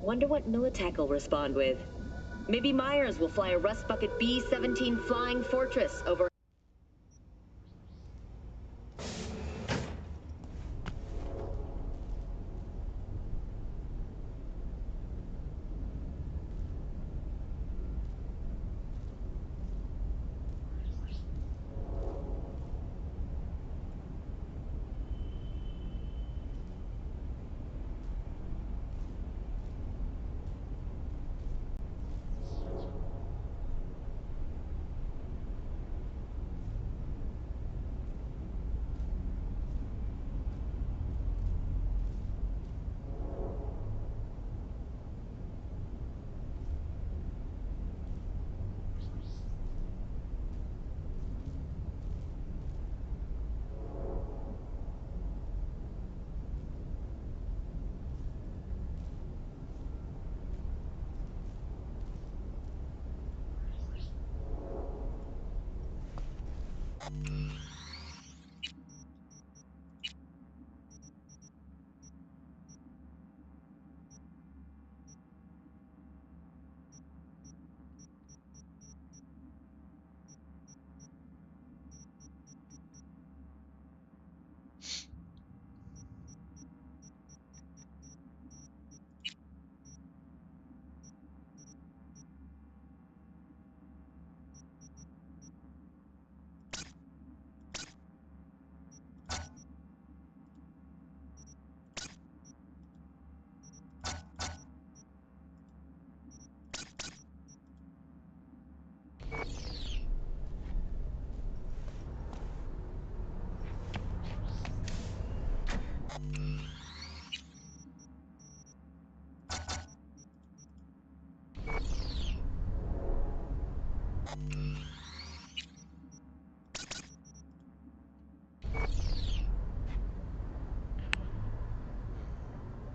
Wonder what Militech will respond with. Maybe Myers will fly a Rust Bucket B-17 Flying Fortress over.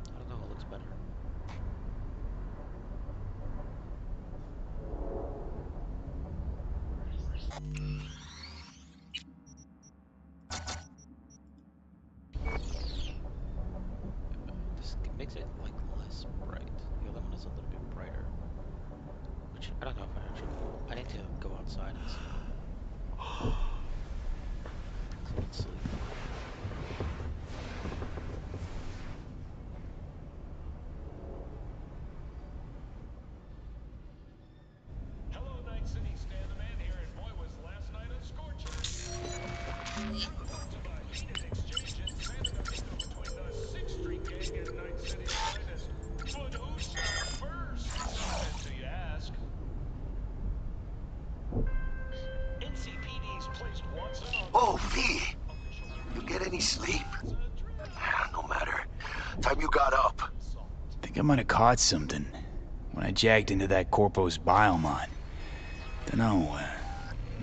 I don't know what looks better. This makes it like less bright. The other one is a little bit brighter, which I don't know if I actually. I need to go outside and see. So let's sleep. Hello, Night City. Stan the Man here, and boy, was last night a scorcher. To the heated exchange in San Bernardino between the 6th Street Gang and Night City's finest. But who shot first? Do you ask? NCPD's placed Watson on. Oh, V! You get any sleep? No matter. Time you got up. Think I might have caught something when I jacked into that Corpo's biomod. Dunno,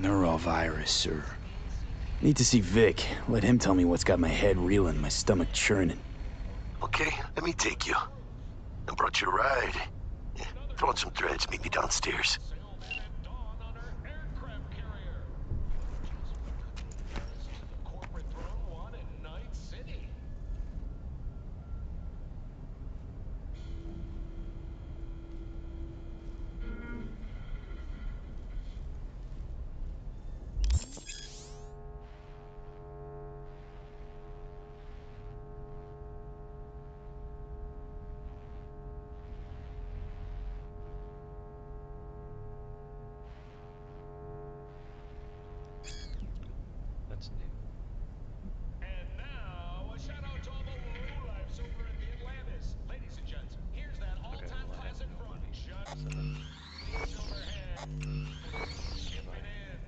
neurovirus or... Need to see Vic. Let him tell me what's got my head reeling, my stomach churning. Okay, let me take you. I brought you a ride. Yeah, throw on some threads, meet me downstairs. Sailed in at dawn on her aircraft carrier. Just what could be nearest to the corporate throne want in Night City. That's new. And now, a shout out to all the lowlifes over at the Atlantis. Ladies and gents, here's that Okay, all-time well I have classic no front money, shot. so then Silverhead. Shipping in.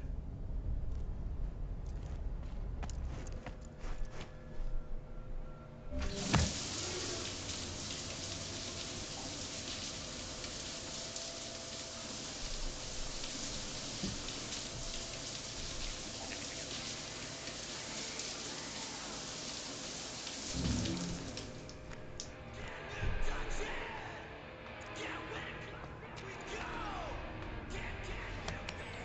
anything else?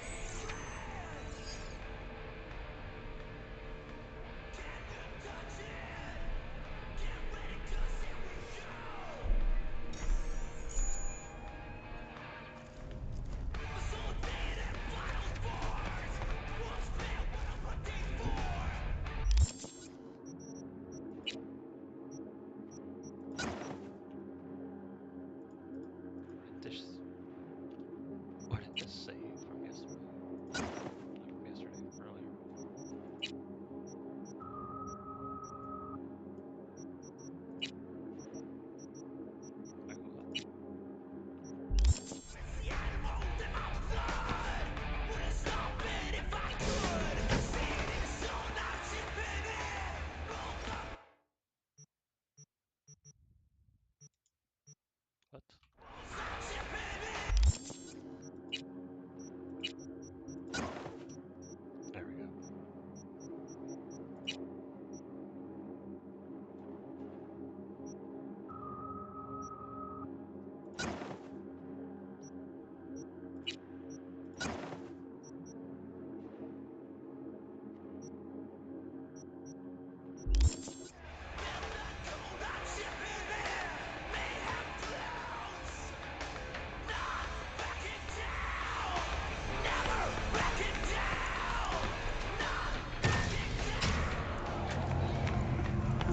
this? What did this say from yesterday? Like from yesterday, earlier. Wait, what? What? There we go.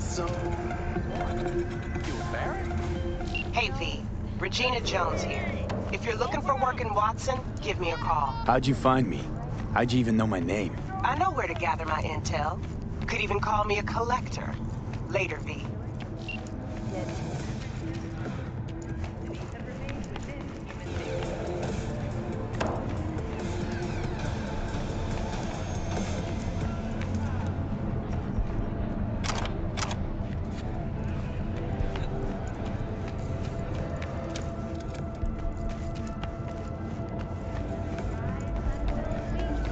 So, you a Barrett? Hey V, Regina Jones here. If you're looking for work in Watson, give me a call. How'd you find me? How'd you even know my name? I know where to gather my intel. You could even call me a collector. Later, V.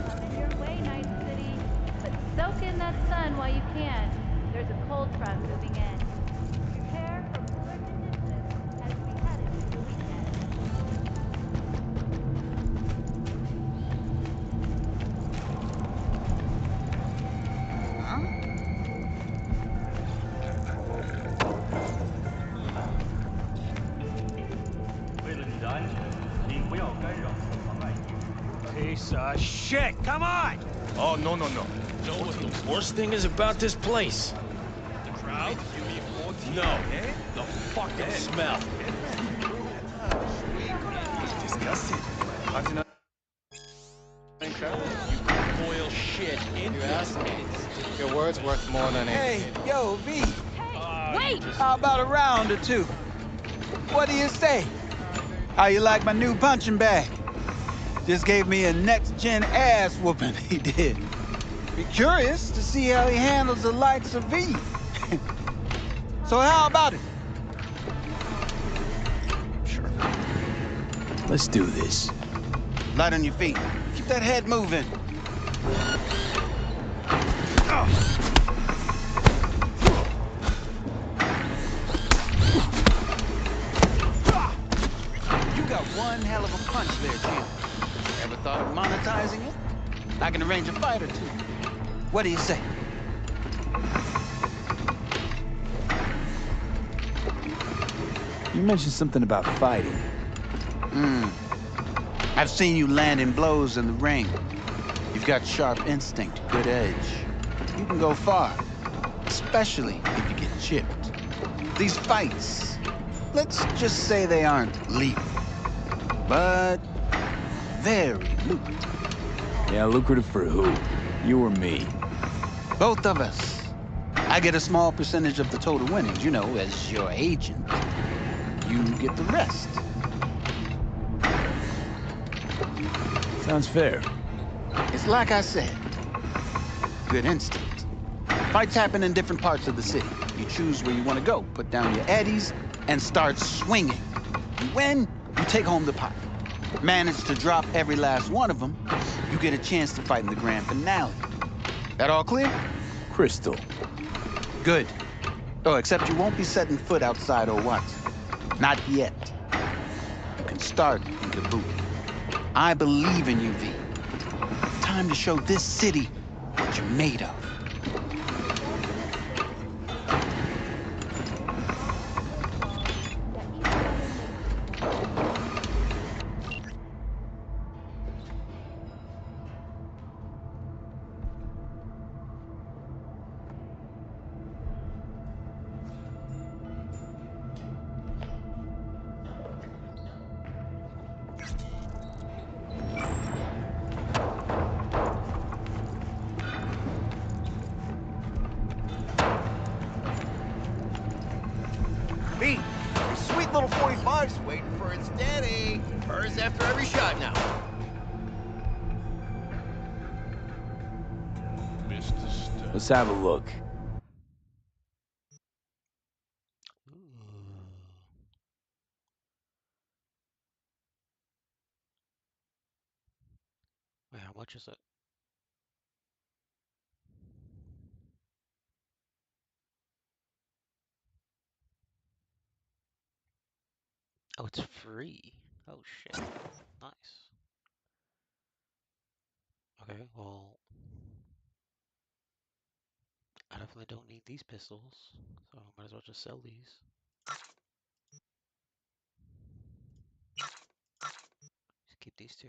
Coming your way, Night City. But soak in that sun while you can. There's a cold front moving in. Prepare for cooler conditions as we head into the weekend. Piece of shit! Come on! Oh, no, no, no. Know what the worst thing is about this place? The crowd? No. The fucking smell. Disgusting. Boil shit in here. Your word's worth more than Hey, yo, V, Wait! how about a round or two? What do you say? How you like my new punching bag? Just gave me a next-gen ass whooping, he did. Be curious to see how he handles the likes of V. So how about it? Sure. Let's do this. Light on your feet. Keep that head moving. You got one hell of a punch there, champ. Ever thought of monetizing it? I can arrange a fight or two. What do you say? You mentioned something about fighting. I've seen you landing blows in the ring. You've got sharp instinct, good edge. You can go far, especially if you get chipped. These fights, let's just say they aren't lethal, but very lucrative. Yeah, lucrative for who? You or me? Both of us. I get a small percentage of the total winnings, you know, as your agent. You get the rest. Sounds fair. It's like I said, good instinct. Fights happen in different parts of the city. You choose where you want to go, put down your eddies, and start swinging. You win, you take home the pot. Manage to drop every last one of them, you get a chance to fight in the grand finale. That all clear? Crystal. Good. Oh, except you won't be setting foot outside or what? Not yet. You can start in Kabuki. I believe in you, V. Time to show this city what you're made of. little 45's waiting for its daddy. Hers after every shot now. Mr. Stubb. Let's have a look. Wait, how much is it? Oh, it's free. Oh shit. Nice. Okay, well, I definitely don't need these pistols, so I might as well just sell these. Just keep these two.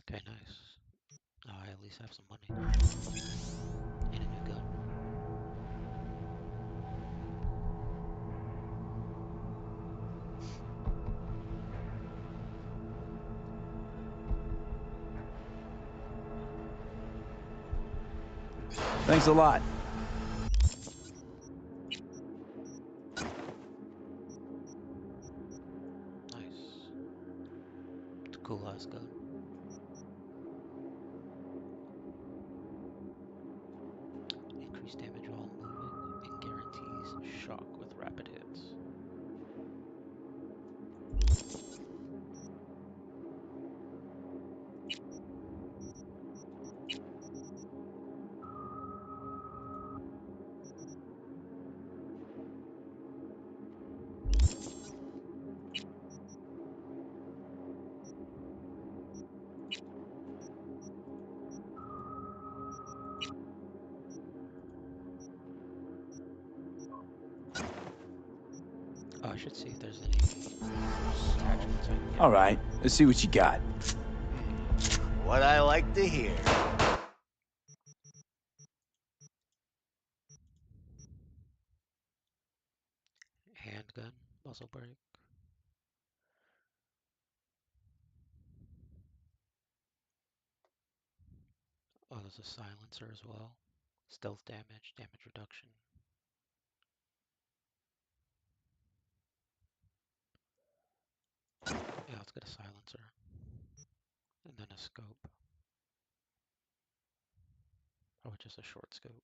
Okay, nice. Now I at least have some money. And a new gun. Thanks a lot. Nice. It's a cool ass gun. Increased damage while moving and guarantees shock with rapid hits. Oh, I should see if there's any attachments I can get. All right, let's see what you got. What I like to hear. Handgun, muzzle brake. Oh, there's a silencer as well. Stealth damage, damage reduction. Yeah, let's get a silencer. And then a scope. Or just a short scope.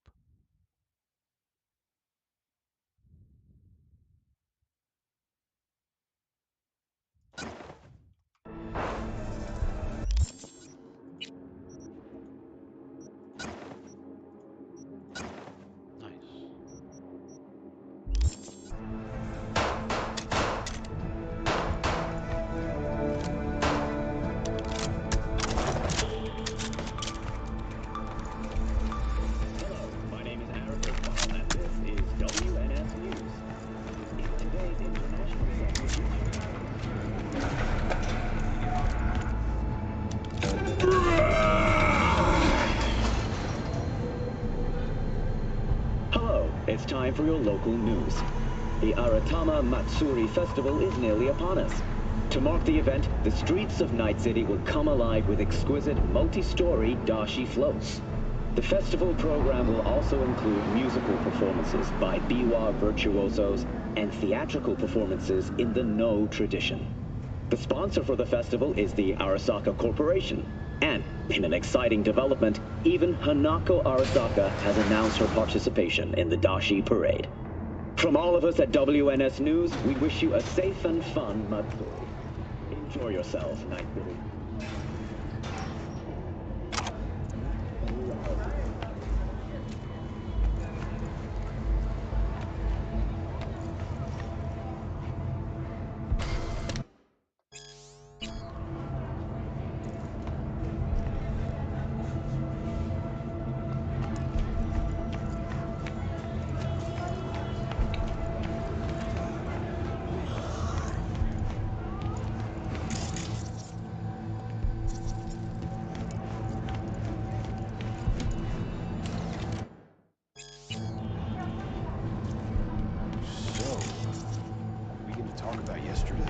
Nice. My name is Aaron Bisbal, and this is WNS News. In today's international Hello, it's time for your local news. The Aratama Matsuri Festival is nearly upon us. To mark the event, the streets of Night City will come alive with exquisite multi-story dashi floats. The festival program will also include musical performances by biwa virtuosos and theatrical performances in the No tradition. The sponsor for the festival is the Arasaka Corporation. And, in an exciting development, even Hanako Arasaka has announced her participation in the Dashi Parade. From all of us at WNS News, we wish you a safe and fun Matsuri. Enjoy yourselves, Night City.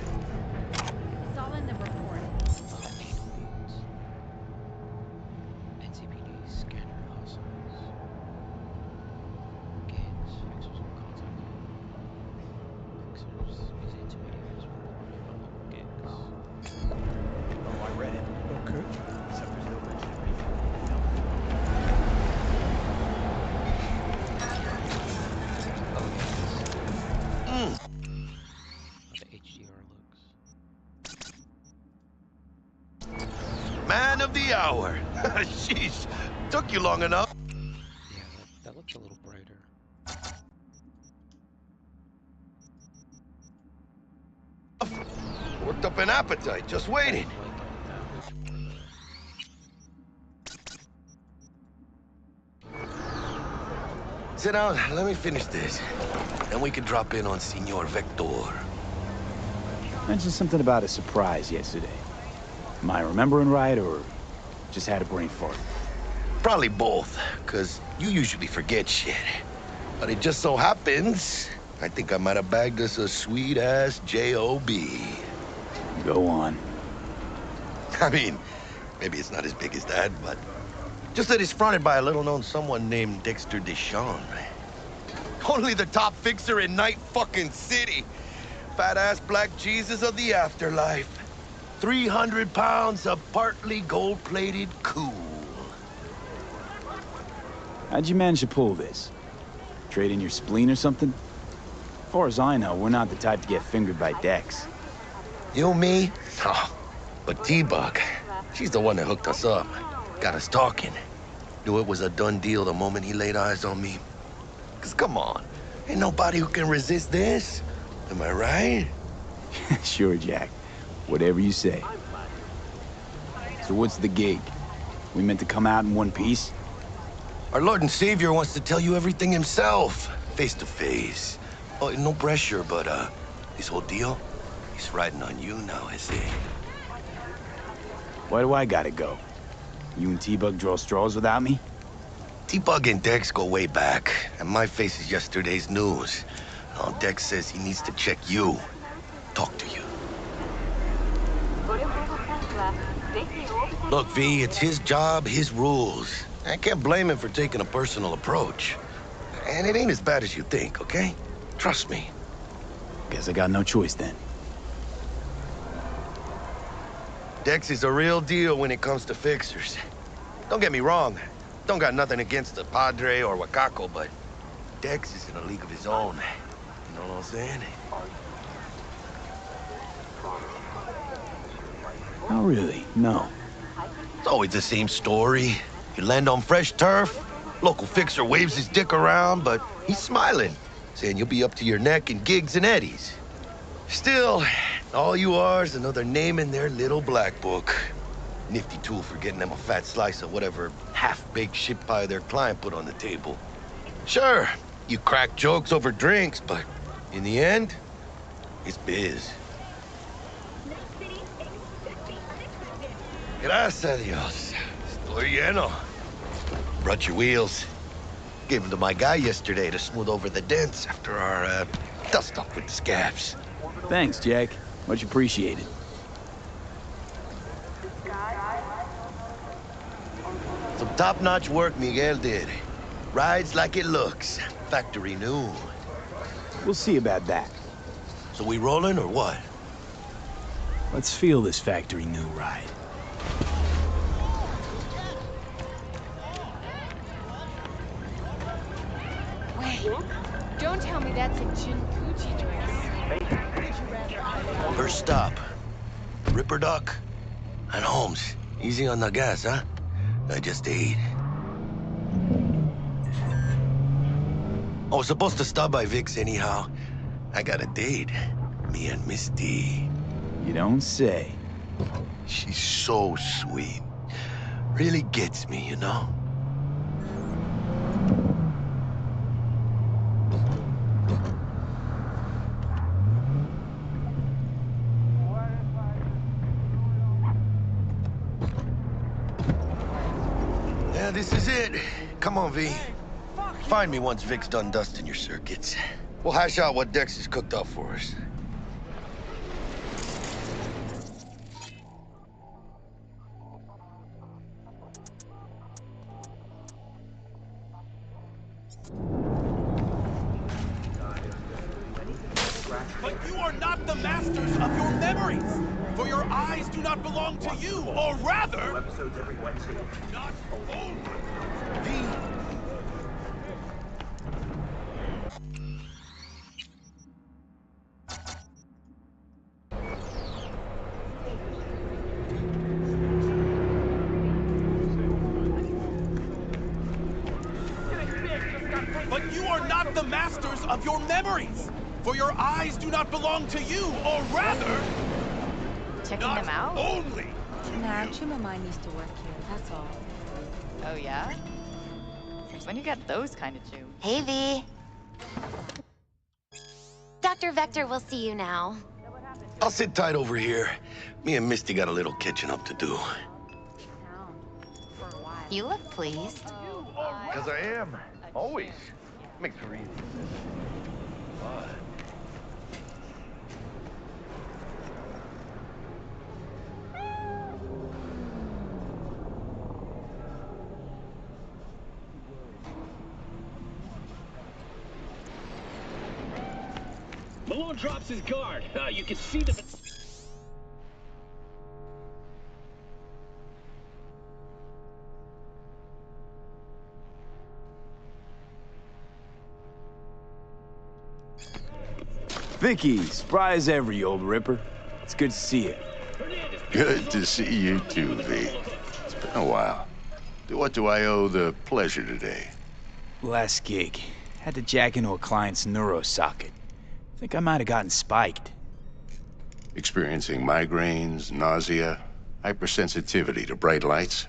It's all in the report. NCPD scanner hustles. Gangs, fixers will contact fixers using intimidators when warning about local gangs. Oh, I read it. Okay. Except there's no mention of anything. The HDR looks. Man of the hour. Sheesh. Took you long enough. Yeah, that looks a little brighter. Worked up an appetite, just waiting. Sit down, let me finish this. Then we can drop in on Senor Vector. Mentioned something about a surprise yesterday. Am I remembering right, or just had a brain fart? Probably both, because you usually forget shit. But it just so happens, I think I might have bagged us a sweet-ass J.O.B. Go on. I mean, maybe it's not as big as that, but just that it's fronted by a little-known someone named Dexter Deshawn. Only the top fixer in Night fucking City. Fat-ass black Jesus of the afterlife. 300 pounds of partly gold-plated cool. How'd you manage to pull this? Trade in your spleen or something? As far as I know, we're not the type to get fingered by Dex. You, me? Oh, but T-Bug, she's the one that hooked us up. Got us talking. Knew it was a done deal the moment he laid eyes on me. 'Cause come on, ain't nobody who can resist this. Am I right? Sure, Jack. Whatever you say. So what's the gig? We meant to come out in one piece? Our Lord and Savior wants to tell you everything himself, face to face. Oh, no pressure, but this whole deal, he's riding on you now, I say. Why do I gotta go? You and T-Bug draw straws without me? T-Bug and Dex go way back, and my face is yesterday's news. Oh, Dex says he needs to check you, talk to you. Look, V, it's his job, his rules. I can't blame him for taking a personal approach. And it ain't as bad as you think, okay? Trust me. Guess I got no choice then. Dex is a real deal when it comes to fixers. Don't get me wrong. Don't got nothing against the Padre or Wakako, but Dex is in a league of his own. You know what I'm saying? Oh, really? No. It's always the same story. You land on fresh turf, local fixer waves his dick around, but he's smiling, saying you'll be up to your neck in gigs and eddies. Still, all you are is another name in their little black book. Nifty tool for getting them a fat slice of whatever half-baked shit pie their client put on the table. Sure, you crack jokes over drinks, but in the end, it's biz. Gracias a Dios. Estoy lleno. Brought your wheels. Gave them to my guy yesterday to smooth over the dents after our dust-up with the scabs. Thanks, Jack. Much appreciated. Some top-notch work Miguel did. Rides like it looks. Factory new. We'll see about that. So we rolling or what? Let's feel this factory new ride. Wait, don't tell me that's a Jinpuchi dress. First stop. Ripper Duck and Holmes. Easy on the gas, huh? I just ate. I was supposed to stop by Vic's anyhow. I got a date. Me and Miss D. You don't say. She's so sweet. Really gets me, you know? Yeah, this is it. Come on, V. Find me once Vic's done dusting your circuits. We'll hash out what Dex has cooked up for us. masters of your memories. For your eyes do not belong to you, or rather... Episodes every Wednesday. Not only But you are not the masters of your memories! For your eyes do not belong to you, or rather... Checking them out? Only Nah, Chum of mine used to work here, that's all. Oh, yeah? Since when you got those kind of Chum? Hey, V. Dr. Vector will see you now. I'll sit tight over here. Me and Misty got a little catching up to do. You look pleased. Because I am. Always. Makes for easy. Malone drops his guard. You can see the... Vicky, spry as ever, you old ripper. It's good to see you. Good to see you too, V. It's been a while. To what do I owe the pleasure today? Last gig. Had to jack into a client's neuro socket. Think I might have gotten spiked. Experiencing migraines, nausea, hypersensitivity to bright lights?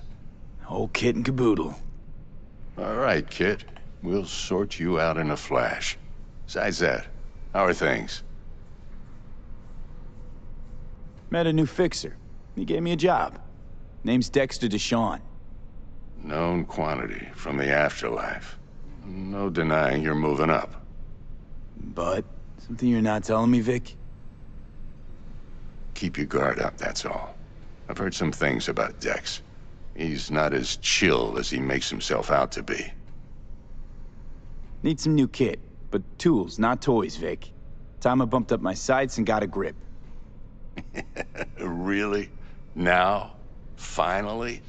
Whole kit and caboodle. All right, kid. We'll sort you out in a flash. Besides that, how are things? Met a new fixer. He gave me a job. Name's Dexter Deshawn. Known quantity from the afterlife. No denying you're moving up. But something you're not telling me, Vic? Keep your guard up, that's all. I've heard some things about Dex. He's not as chill as he makes himself out to be. Need some new kit, but tools, not toys, Vic. Time I bumped up my sights and got a grip. Really? Now? Finally?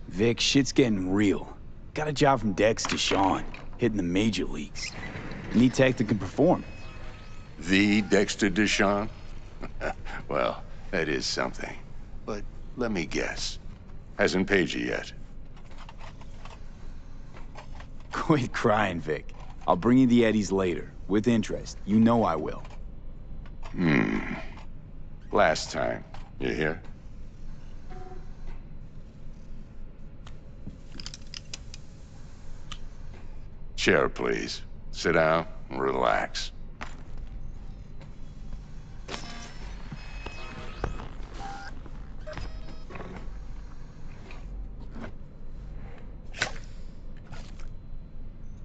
Vic, shit's getting real. Got a job from Dex Deshawn, hitting the major leagues. Need tech that can perform. The Dexter Deshawn? Well, that is something. But let me guess. Hasn't paid you yet. Quit crying, Vic. I'll bring you the eddies later, with interest. You know I will. Last time. You hear? Chair, please. Sit down and relax.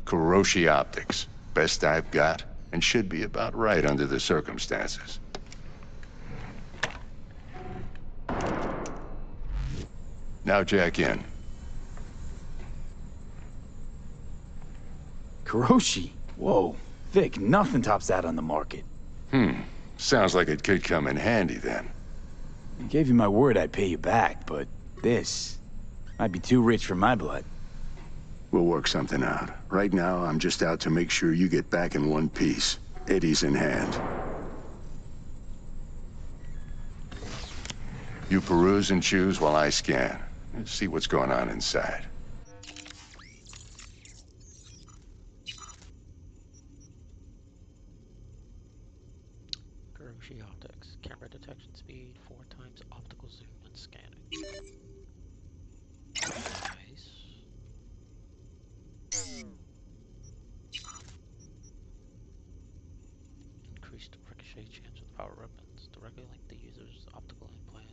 Kuroshi Optics. Best I've got, and should be about right under the circumstances. Now jack in. Kuroshi? Whoa. Vic, nothing tops that on the market. Sounds like it could come in handy then. I gave you my word I'd pay you back, but this might be too rich for my blood. We'll work something out. Right now, I'm just out to make sure you get back in one piece. Eddie's in hand. You peruse and choose while I scan. Let's see what's going on inside. Kuroshi Optics. Camera detection speed, 4 times optical zoom when scanning. Nice. Increased ricochet chance with power weapons. Directly link the user's optical implant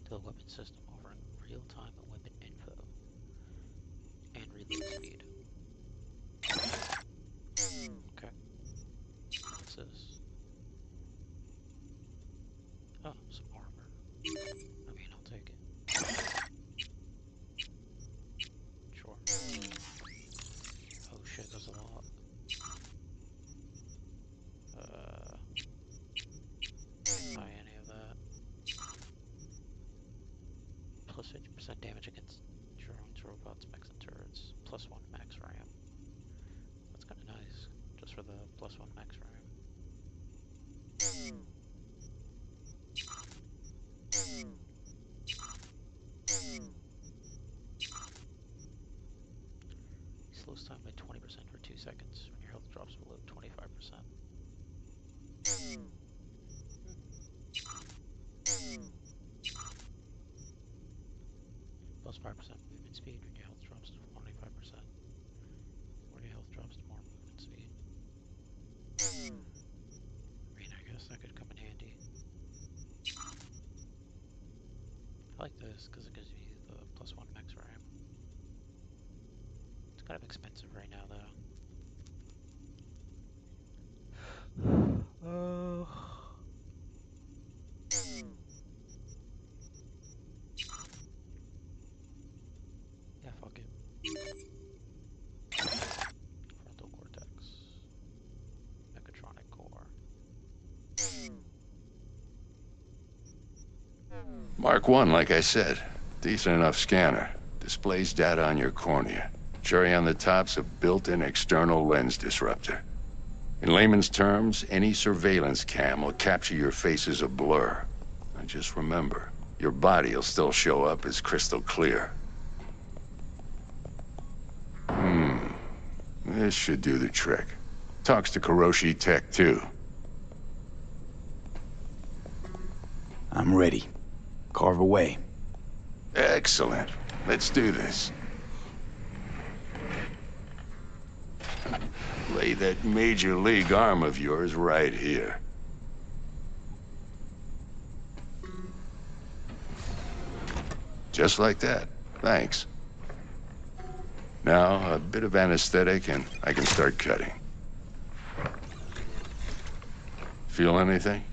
to the weapon system, offering real-time weapon info and reload speed. Okay. What's this? Oh, some armor. I mean, I'll take it. Sure. Oh shit, there's a lot. Plus 50% damage against drones, robots, mechs, and turrets. Plus 1 max RAM. That's kind of nice, just for the plus 1 max RAM. Slows time by 20% for 2 seconds when your health drops below 25%. Plus 5% movement speed when your health drops to 25%. The more your health drops, the more movement speed. I mean, I guess that could come in handy. I like this because it gives me the plus 1 max RAM. It's kind of expensive right now, though. Oh. Yeah, fuck it. Frontal cortex. Mechatronic core. Mark 1, like I said. Decent enough scanner. Displays data on your cornea. Cherry on the top's a built-in external lens disruptor. In layman's terms, any surveillance cam will capture your face as a blur. And just remember, your body will still show up as crystal clear. This should do the trick. Talks to Kuroshi Tech, too. I'm ready. Carve away. Excellent. Let's do this. Lay that major league arm of yours right here. Just like that. Thanks. Now, a bit of anesthetic and I can start cutting. Feel anything?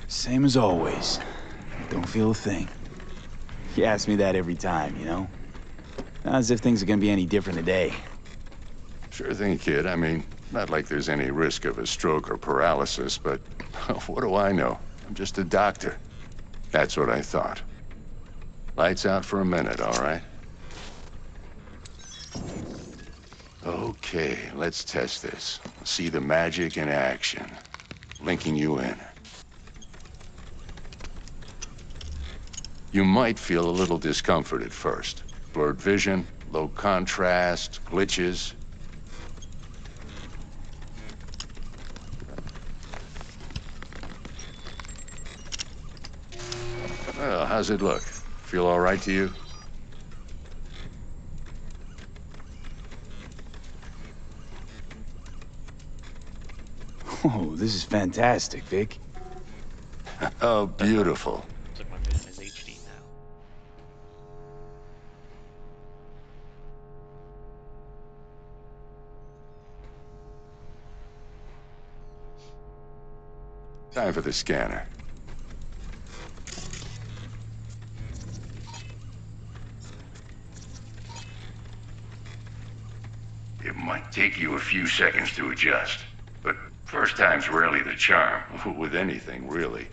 Same as always. Don't feel a thing. You ask me that every time, you know? Not as if things are gonna be any different today. Sure thing, kid. I mean, not like there's any risk of a stroke or paralysis, but what do I know? I'm just a doctor. That's what I thought. Lights out for a minute, all right? Okay, let's test this. See the magic in action. Linking you in. You might feel a little discomfort at first. Blurred vision, low contrast, glitches. Well, how's it look? Feel all right to you? Oh, this is fantastic, Vic. Oh, beautiful. Looks like my vision is HD now. Time for the scanner. It might take you a few seconds to adjust, but first time's rarely the charm, with anything, really.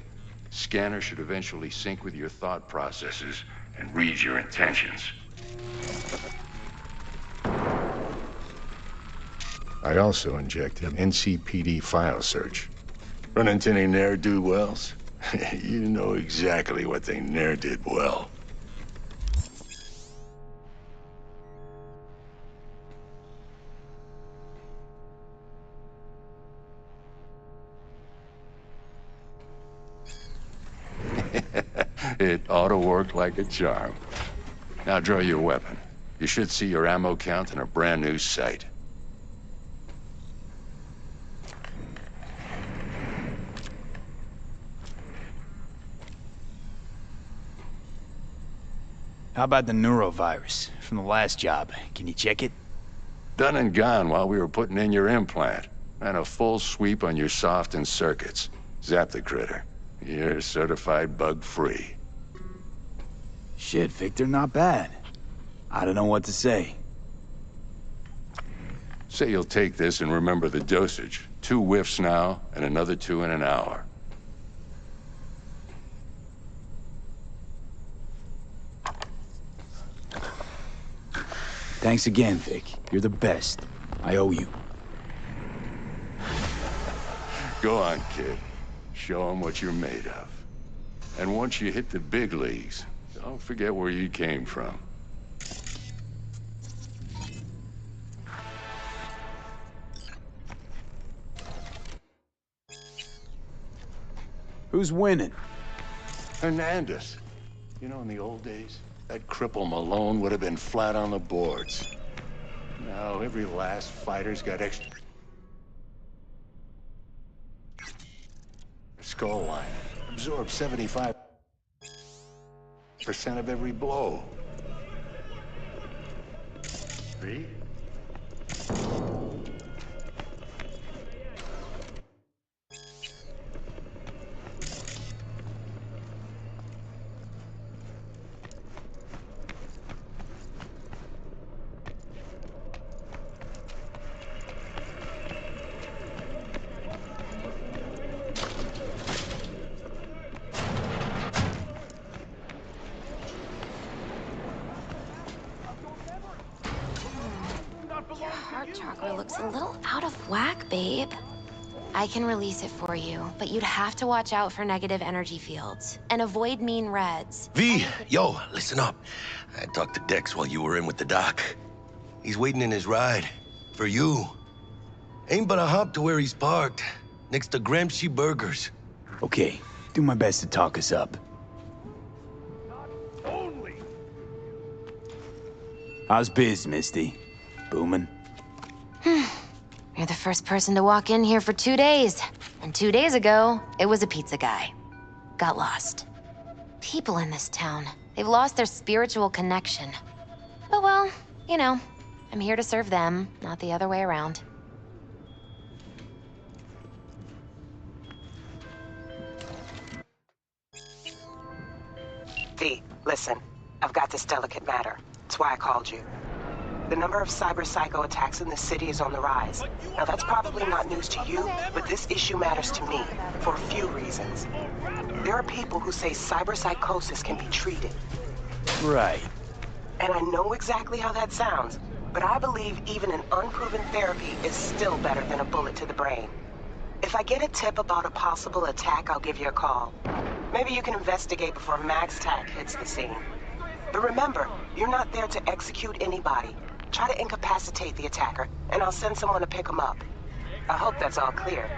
Scanner should eventually sync with your thought processes and read your intentions. I also injected NCPD file search. Run into any ne'er-do-wells? You know exactly what they ne'er did well. It ought to work like a charm. Now draw your weapon. You should see your ammo count in a brand new sight. How about the neurovirus from the last job? Can you check it? Done and gone while we were putting in your implant. And a full sweep on your soft and circuits. Zap the critter. You're certified bug-free. Shit, Victor, not bad. I don't know what to say. Say you'll take this and remember the dosage. 2 whiffs now, and another 2 in an hour. Thanks again, Vic. You're the best. I owe you. Go on, kid. Show them what you're made of. And once you hit the big leagues, don't forget where you came from. Who's winning? Hernandez. You know, in the old days, that cripple Malone would have been flat on the boards. Now, every last fighter's got extra skull line. Absorbs 75% of every blow. See? Your heart chakra looks a little out of whack, babe. I can release it for you, but you'd have to watch out for negative energy fields and avoid mean reds. V, yo, listen up. I talked to Dex while you were in with the doc. He's waiting in his ride. For you. Ain't but a hop to where he's parked. Next to Gramsci Burgers. Okay, do my best to talk us up. How's biz, Misty? Booming? You're the first person to walk in here for 2 days. And 2 days ago, it was a pizza guy. Got lost. People in this town, they've lost their spiritual connection. But well, you know, I'm here to serve them, not the other way around. V, listen. I've got this delicate matter. That's why I called you. The number of cyber-psycho attacks in the city is on the rise. Now, that's probably not news to you, but this issue matters to me for a few reasons. There are people who say cyberpsychosis can be treated. Right. And I know exactly how that sounds, but I believe even an unproven therapy is still better than a bullet to the brain. If I get a tip about a possible attack, I'll give you a call. Maybe you can investigate before MaxTac hits the scene. But remember, you're not there to execute anybody. Try to incapacitate the attacker, and I'll send someone to pick him up. I hope that's all clear.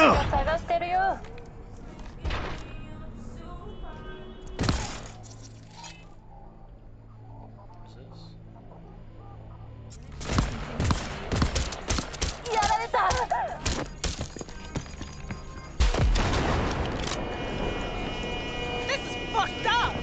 探してるよ。やられた。This is fucked up!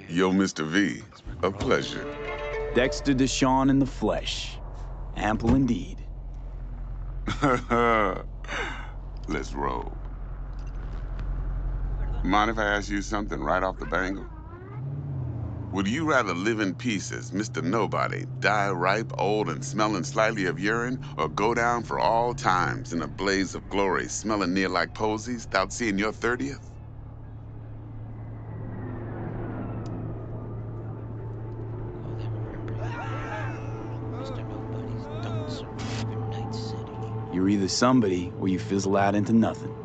Yo, Mr. V, a pleasure. Dexter Deshawn in the flesh. Ample indeed. Let's roll. Mind if I ask you something right off the bangle? Would you rather live in pieces, Mr. Nobody, die ripe, old, and smelling slightly of urine, or go down for all times in a blaze of glory, smelling near like posies, without seeing your 30th? You're either somebody or you fizzle out into nothing.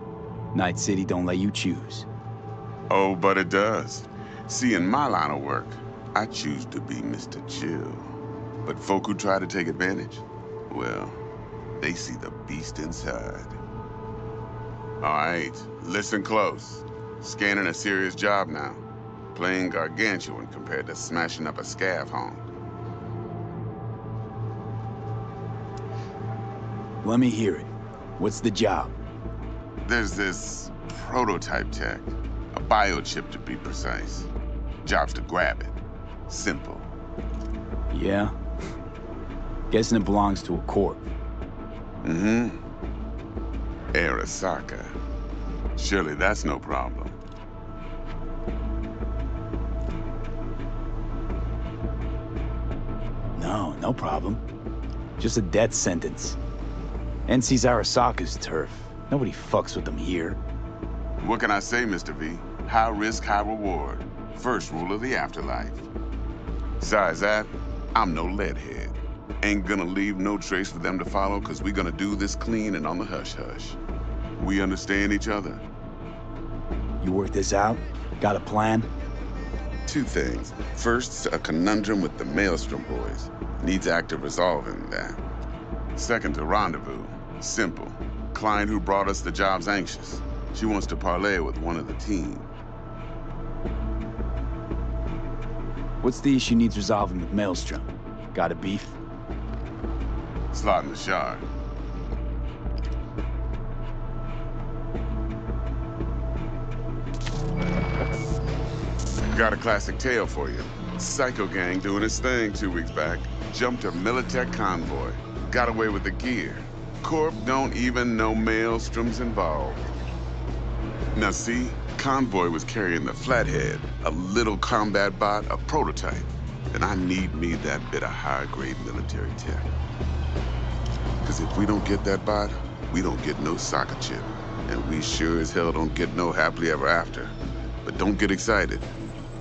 Night City don't let you choose. Oh, but it does. See, in my line of work, I choose to be Mr. Chill. But folk who try to take advantage, well, they see the beast inside. All right, listen close. Scanning a serious job now. Playing gargantuan compared to smashing up a scav home. Let me hear it. What's the job? There's this prototype tech. A biochip, to be precise. Job's to grab it. Simple. Yeah? Guessing it belongs to a corp. Mm-hmm. Arasaka. Surely that's no problem. No, no problem. Just a death sentence. NC's Arasaka's turf. Nobody fucks with them here. What can I say, Mr. V? High risk, high reward. First rule of the afterlife. Besides that, I'm no leadhead. Ain't gonna leave no trace for them to follow, cause we gonna do this clean and on the hush-hush. We understand each other? You work this out? Got a plan? Two things. First, a conundrum with the Maelstrom boys. Needs active resolving that. Second, a rendezvous. Simple. Client who brought us the job's anxious. She wants to parlay with one of the team. What's the issue needs resolving with Maelstrom? Got a beef? Slot in the shard. Got a classic tale for you. Psycho gang doing its thing 2 weeks back. Jumped a Militech convoy. Got away with the gear. Corp don't even know Maelstrom's involved. Now see, convoy was carrying the Flathead, a little combat bot, a prototype. then I need me that bit of high-grade military tech. Because if we don't get that bot, we don't get no soccer chip. And we sure as hell don't get no happily ever after. But don't get excited.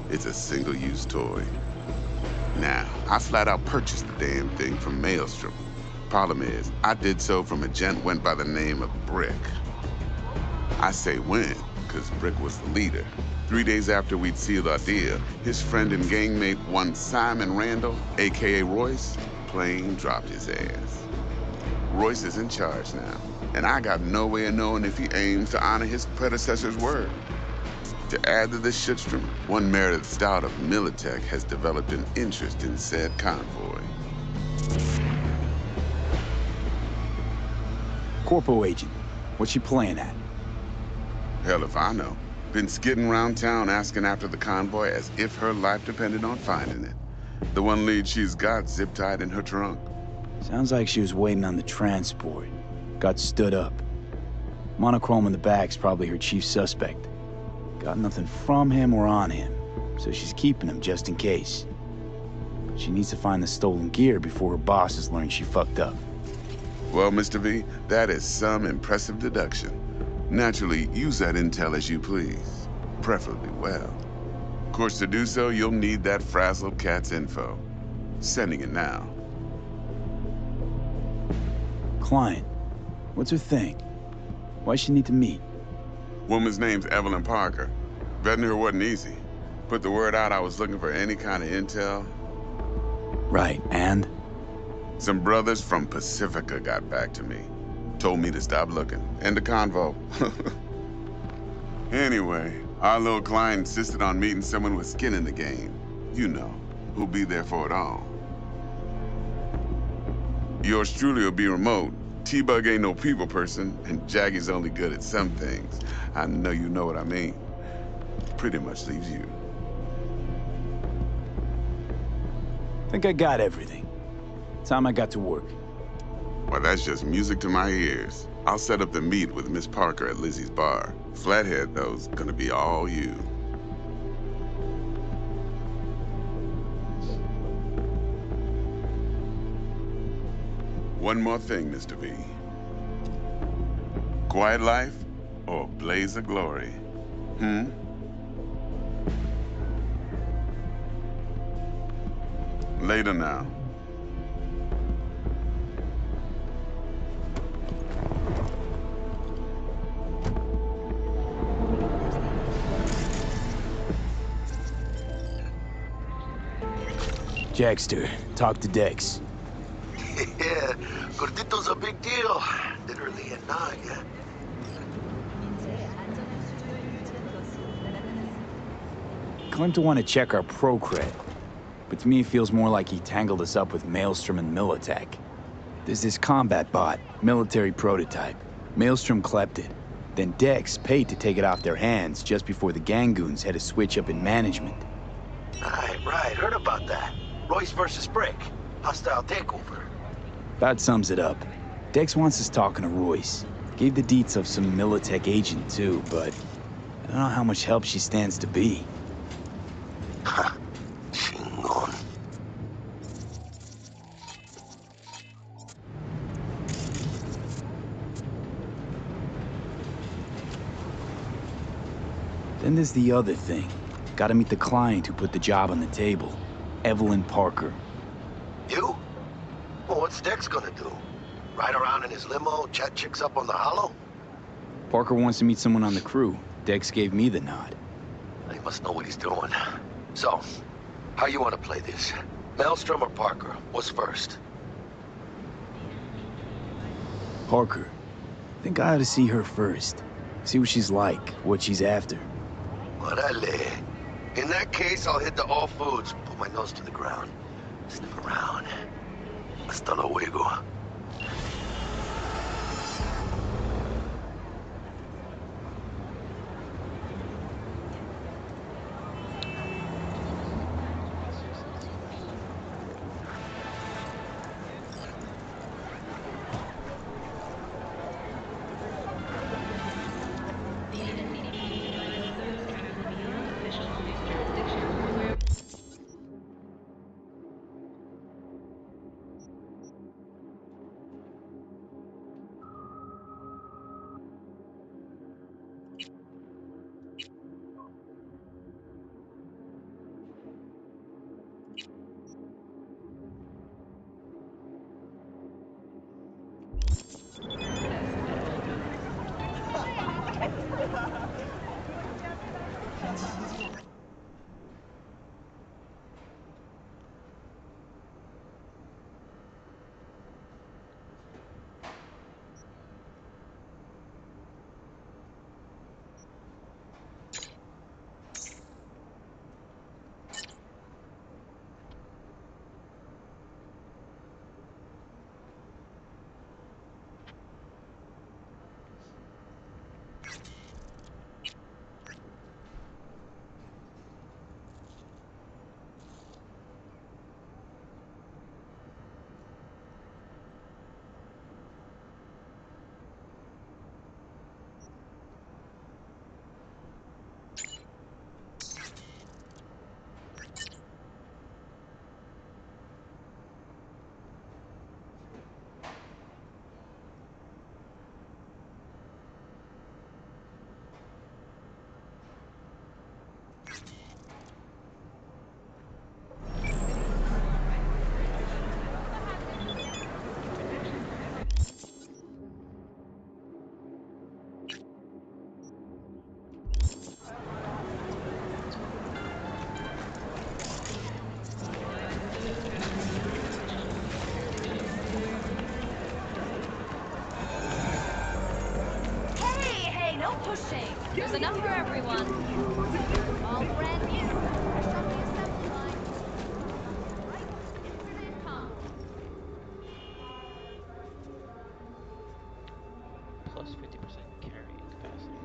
It's a single-use toy. Now, I flat out purchased the damn thing from Maelstrom. Problem is, I did so from a gent went by the name of Brick. I say when, because Brick was the leader. 3 days after we'd sealed our deal, his friend and gangmate, one Simon Randall, AKA Royce, plain dropped his ass. Royce is in charge now, and I got no way of knowing if he aims to honor his predecessor's word. To add to this shitstrom, one Meredith Stout of Militech has developed an interest in said convoy. Corpo agent, what's she playing at? Hell if I know. Been skidding around town asking after the convoy as if her life depended on finding it. The one lead she's got zip-tied in her trunk. Sounds like she was waiting on the transport. Got stood up. Monochrome in the back's probably her chief suspect. Got nothing from him or on him, so she's keeping him just in case. But she needs to find the stolen gear before her bosses learn she fucked up. Well, Mr. V, that is some impressive deduction. Naturally, use that intel as you please, preferably well. Of course, to do so, you'll need that frazzled cat's info. Sending it now. Client, what's her thing? Why'd she need to meet? Woman's name's Evelyn Parker. Vetting her wasn't easy. Put the word out I was looking for any kind of intel. Right, and? Some brothers from Pacifica got back to me. Told me to stop looking. End of convo. Anyway, our little client insisted on meeting someone with skin in the game. You know, who'll be there for it all. Yours truly will be remote. T-Bug ain't no people person, and Jaggy's only good at some things. I know you know what I mean. Pretty much leaves you. Think I got everything. Time I got to work. Well, that's just music to my ears. I'll set up the meet with Miss Parker at Lizzie's bar. Flathead, though's gonna be all you. One more thing, Mr. V. Quiet life or blaze of glory? Later now. Jackster, talk to Dex. Yeah, Gordito's a big deal. Literally at 9, yeah? Claimed to want to check our pro cred, but to me it feels more like he tangled us up with Maelstrom and Militech. There's this combat bot, military prototype. Maelstrom clept it. Then Dex paid to take it off their hands just before the Gangoons had a switch up in management. Right, heard about that. Royce versus Brick. Hostile takeover. That sums it up. Dex wants us talking to Royce. Gave the deets of some Militech agent too, but I don't know how much help she stands to be. Chingon. Then there's the other thing. Gotta meet the client who put the job on the table. Evelyn Parker. You? Well, what's Dex gonna do? Ride around in his limo, chat chicks up on the hollow? Parker wants to meet someone on the crew. Dex gave me the nod. He must know what he's doing. So, how you want to play this? Maelstrom or Parker? What's first? Parker. Think I ought to see her first. See what she's like, what she's after. Orale. In that case, I'll hit the all foods, put my nose to the ground, sniff around. Hasta luego. Hey, no pushing. There's enough for everyone. All brand new, fresh off the assembly line. Right, insert and come. Plus 50% carrying capacity.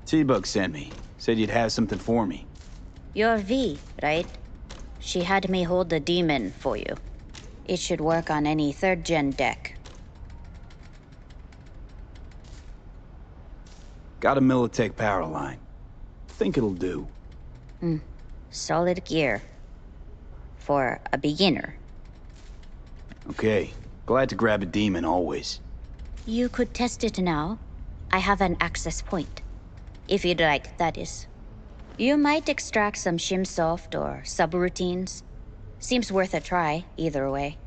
T-Bug sent me. Said you'd have something for me. You're V, right? She had me hold the demon for you. It should work on any third-gen deck. Got a Militech power line. Think it'll do. Solid gear. For a beginner. Okay. Glad to grab a demon always. You could test it now. I have an access point. If you'd like, that is. You might extract some shimsoft or subroutines. Seems worth a try, either way.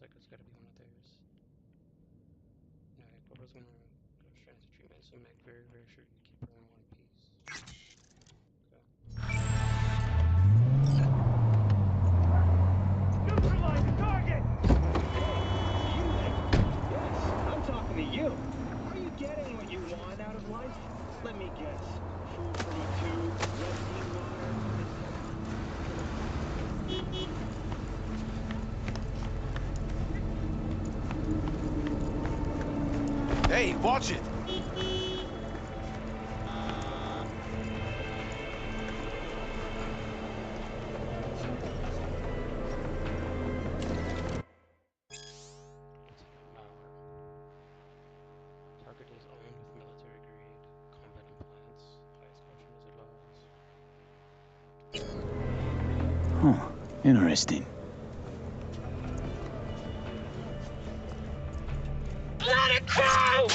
like it's gotta be one of theirs. No, Cobra's gonna go transit treatment, so make very, very sure you keep her in one piece. Neutralize the target! Yes, I'm talking to you. Are you getting what you want out of life? Let me guess. Food for you too, rescue water. Hey, watch it! Target is armed with military-grade combat implants. Highest caution is advised. Huh. Interesting. Let it go!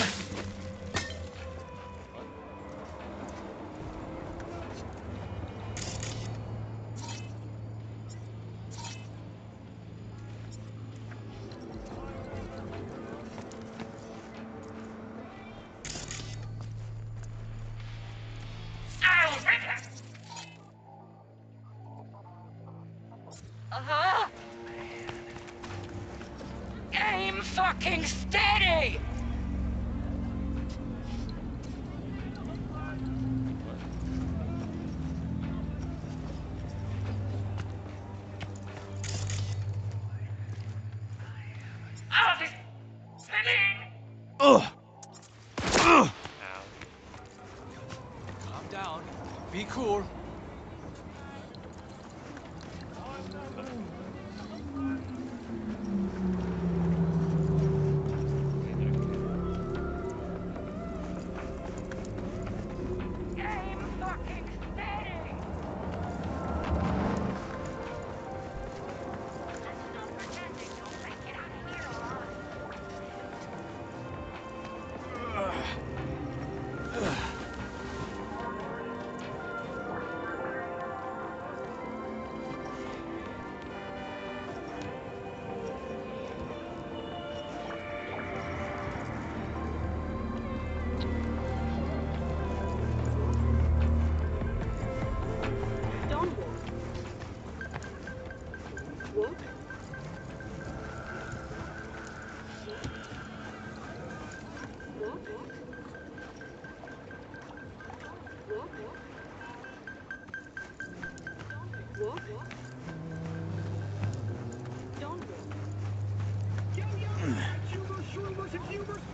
Aim fucking steady! Ugh! Calm down. Be cool. Aim fucking steady!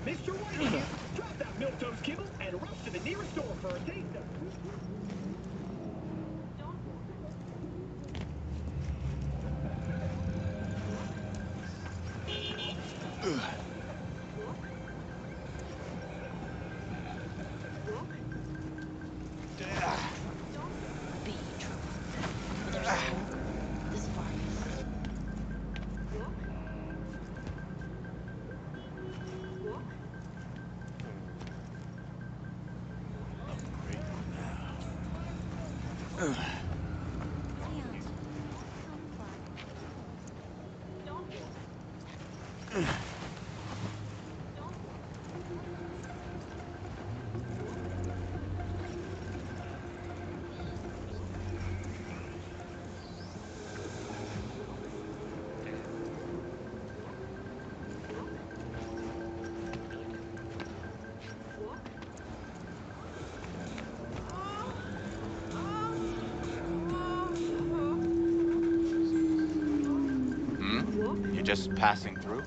Mr. Whitey here. Drop that milquetoast kibble and rush to the nearest store for a taste of... You're just passing through?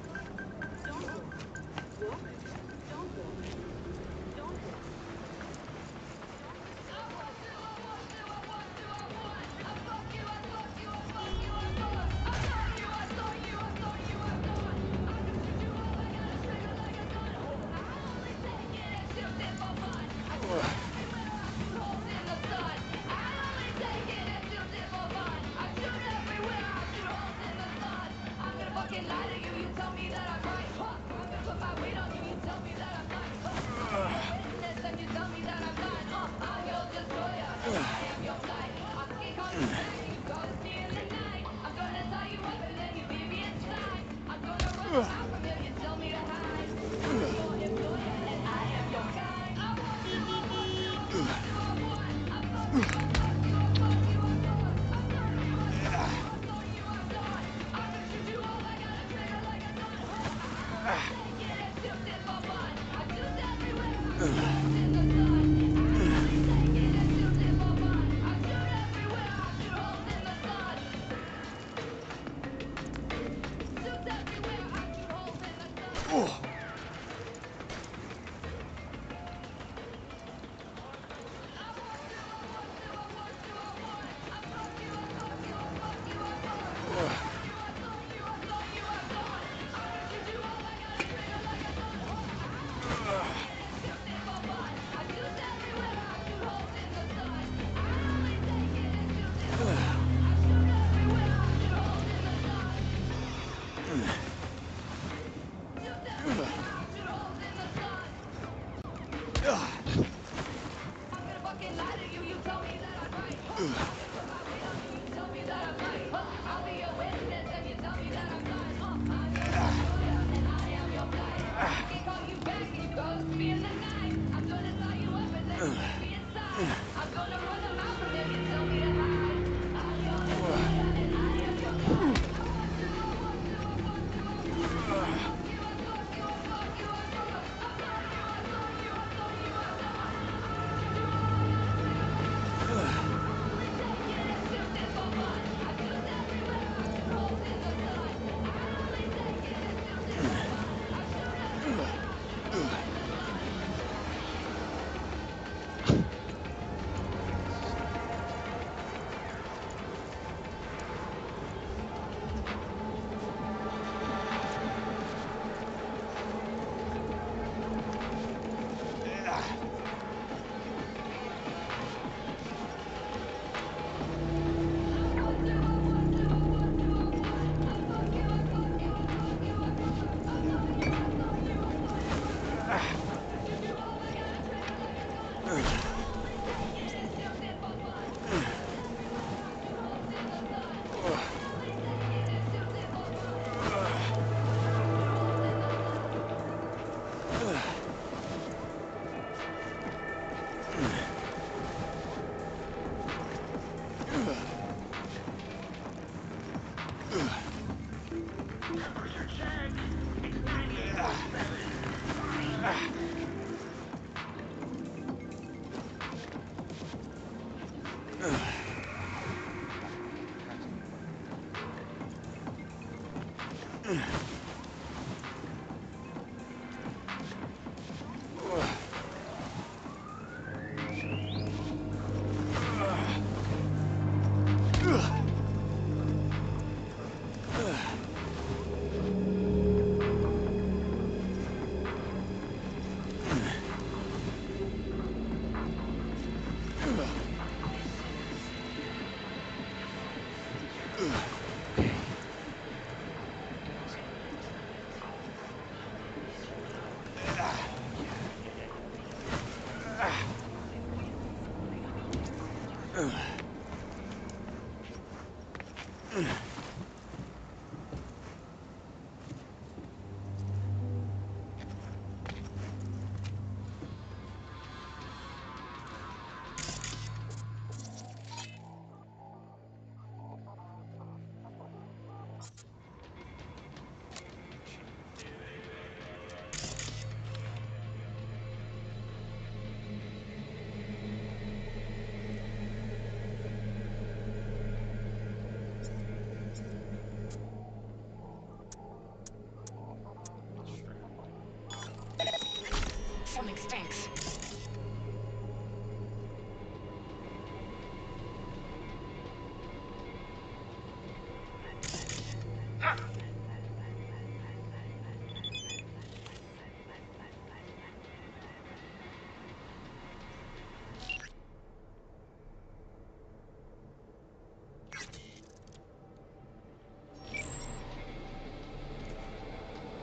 Something stinks.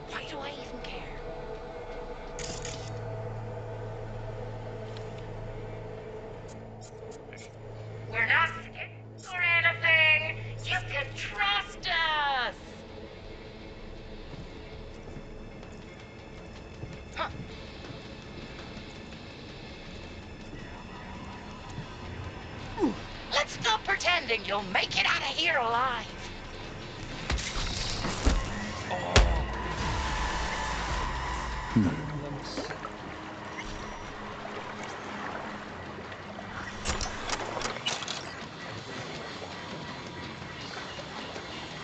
Why do I even care? We're not scared or anything. You can trust us. Huh. Let's stop pretending you'll make it out of here alive. Let me see.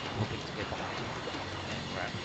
I'm hoping to get that and grab it.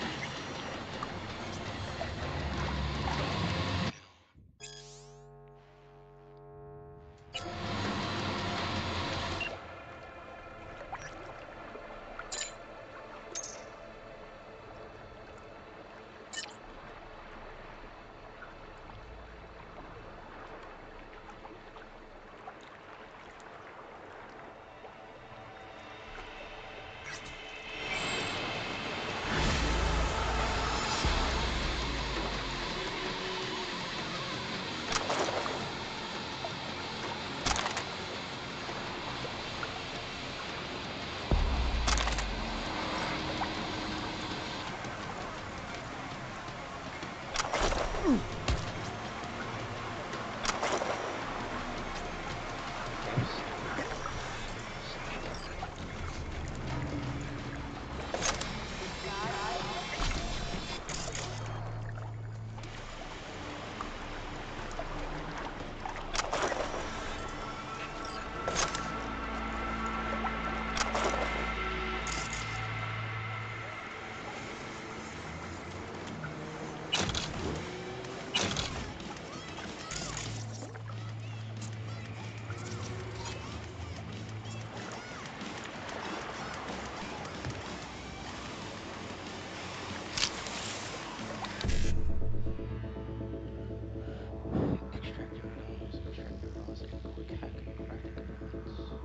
Extractor velocity, quick hack, cracked components. So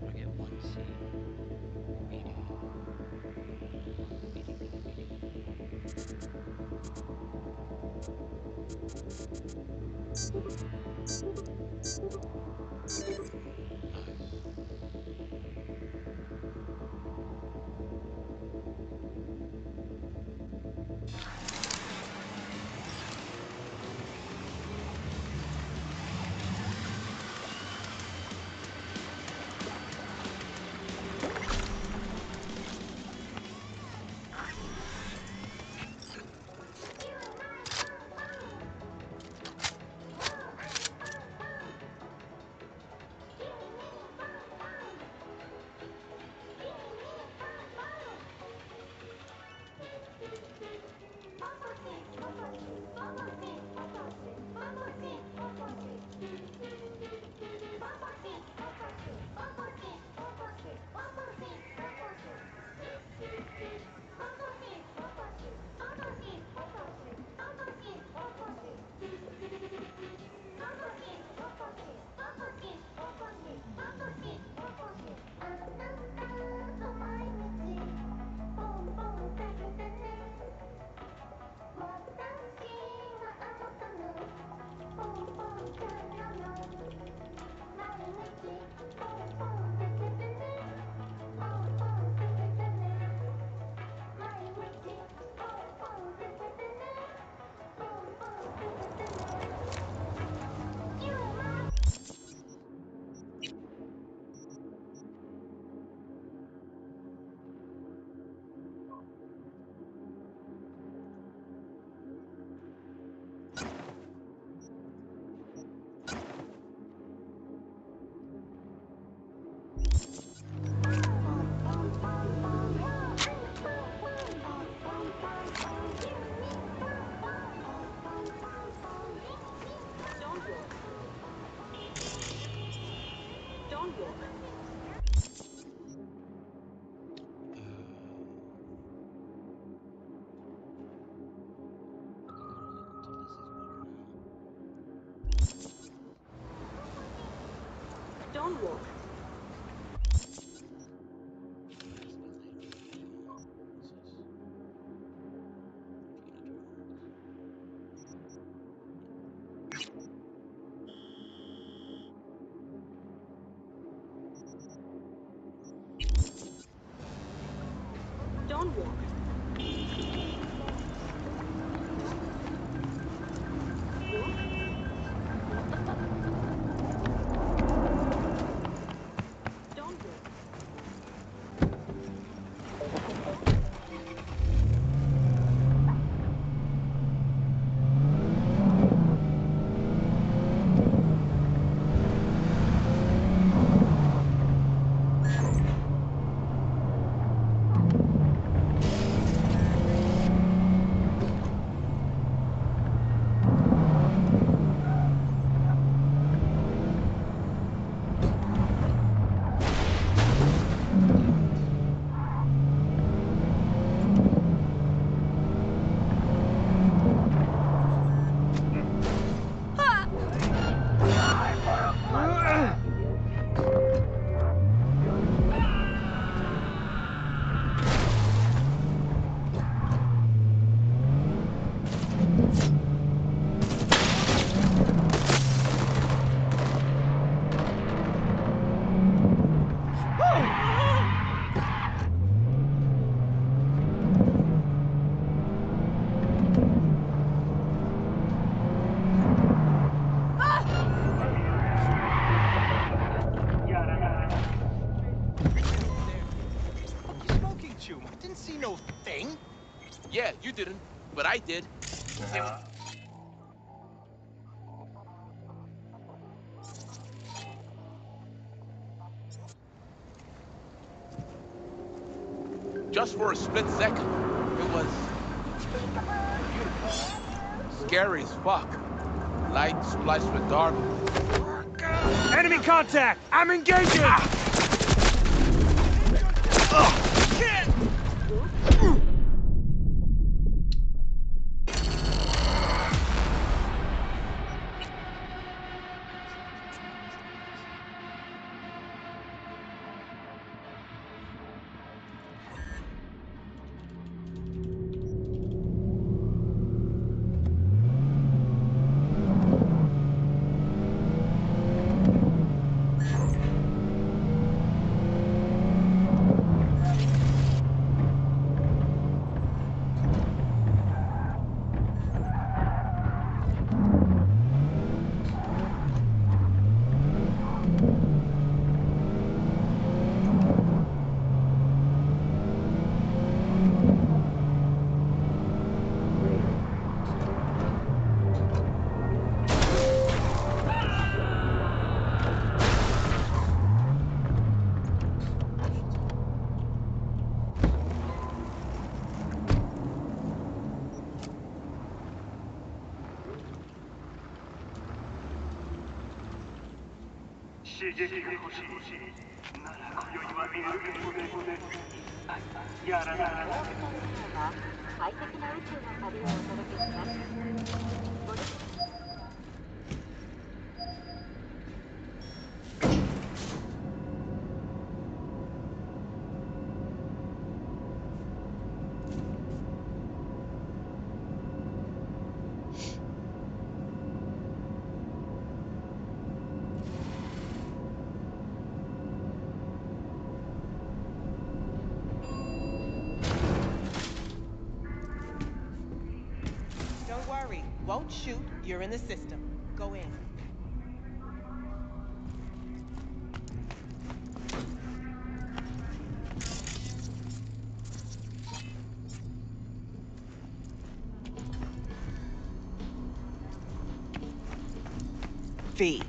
I get 1C. BD. BD, BD, BD. Nice. Don't walk. Don't walk. Don't walk. see no thing. Yeah, you didn't, but I did. Just for a split second, it was beautiful. Scary as fuck. Light spliced with dark. Enemy contact! I'm engaging! Don't worry. Won't shoot. You're in the system. Go in. V.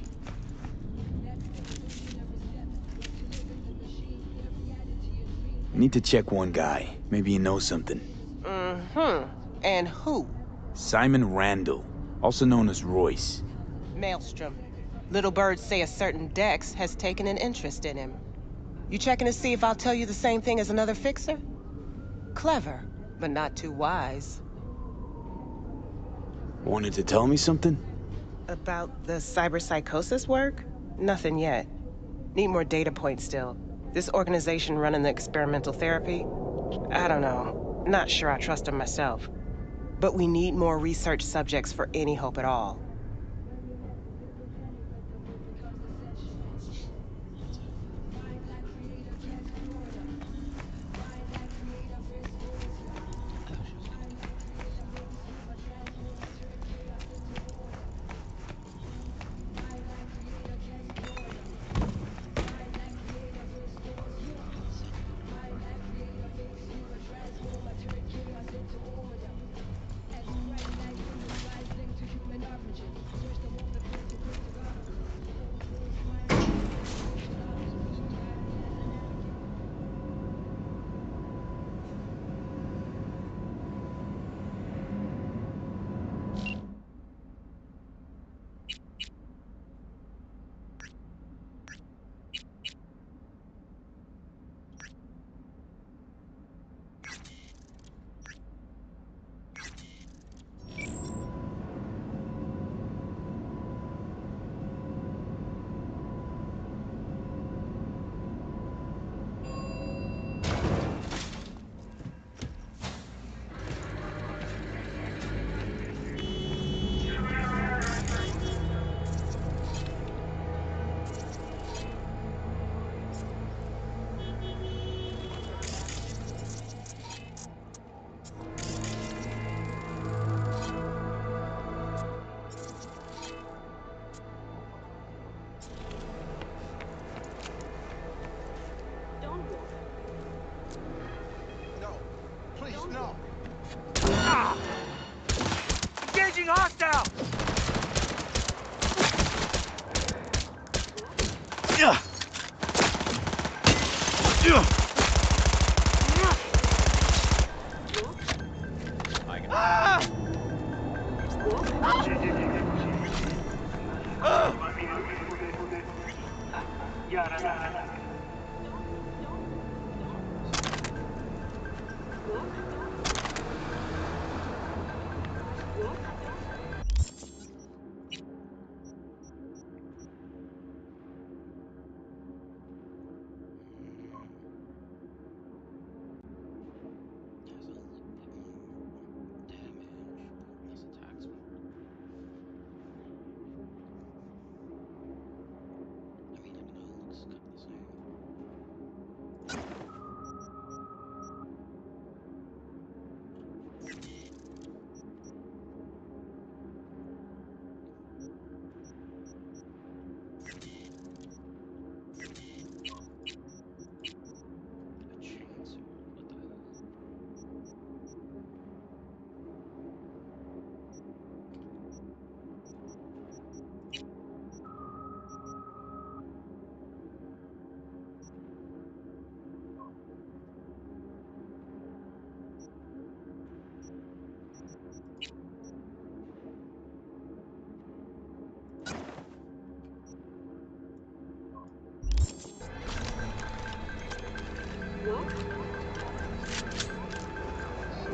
Need to check one guy. Maybe he knows something. Mm-hmm. And who? Simon Randall, also known as Royce. Maelstrom. Little birds say a certain Dex has taken an interest in him. You checking to see if I'll tell you the same thing as another fixer? Clever, but not too wise. Wanted to tell me something? About the cyberpsychosis work? Nothing yet. Need more data points still. This organization running the experimental therapy? I don't know. Not sure I trust them myself. But we need more research subjects for any hope at all. No. Ah! Engaging hostile! Ah!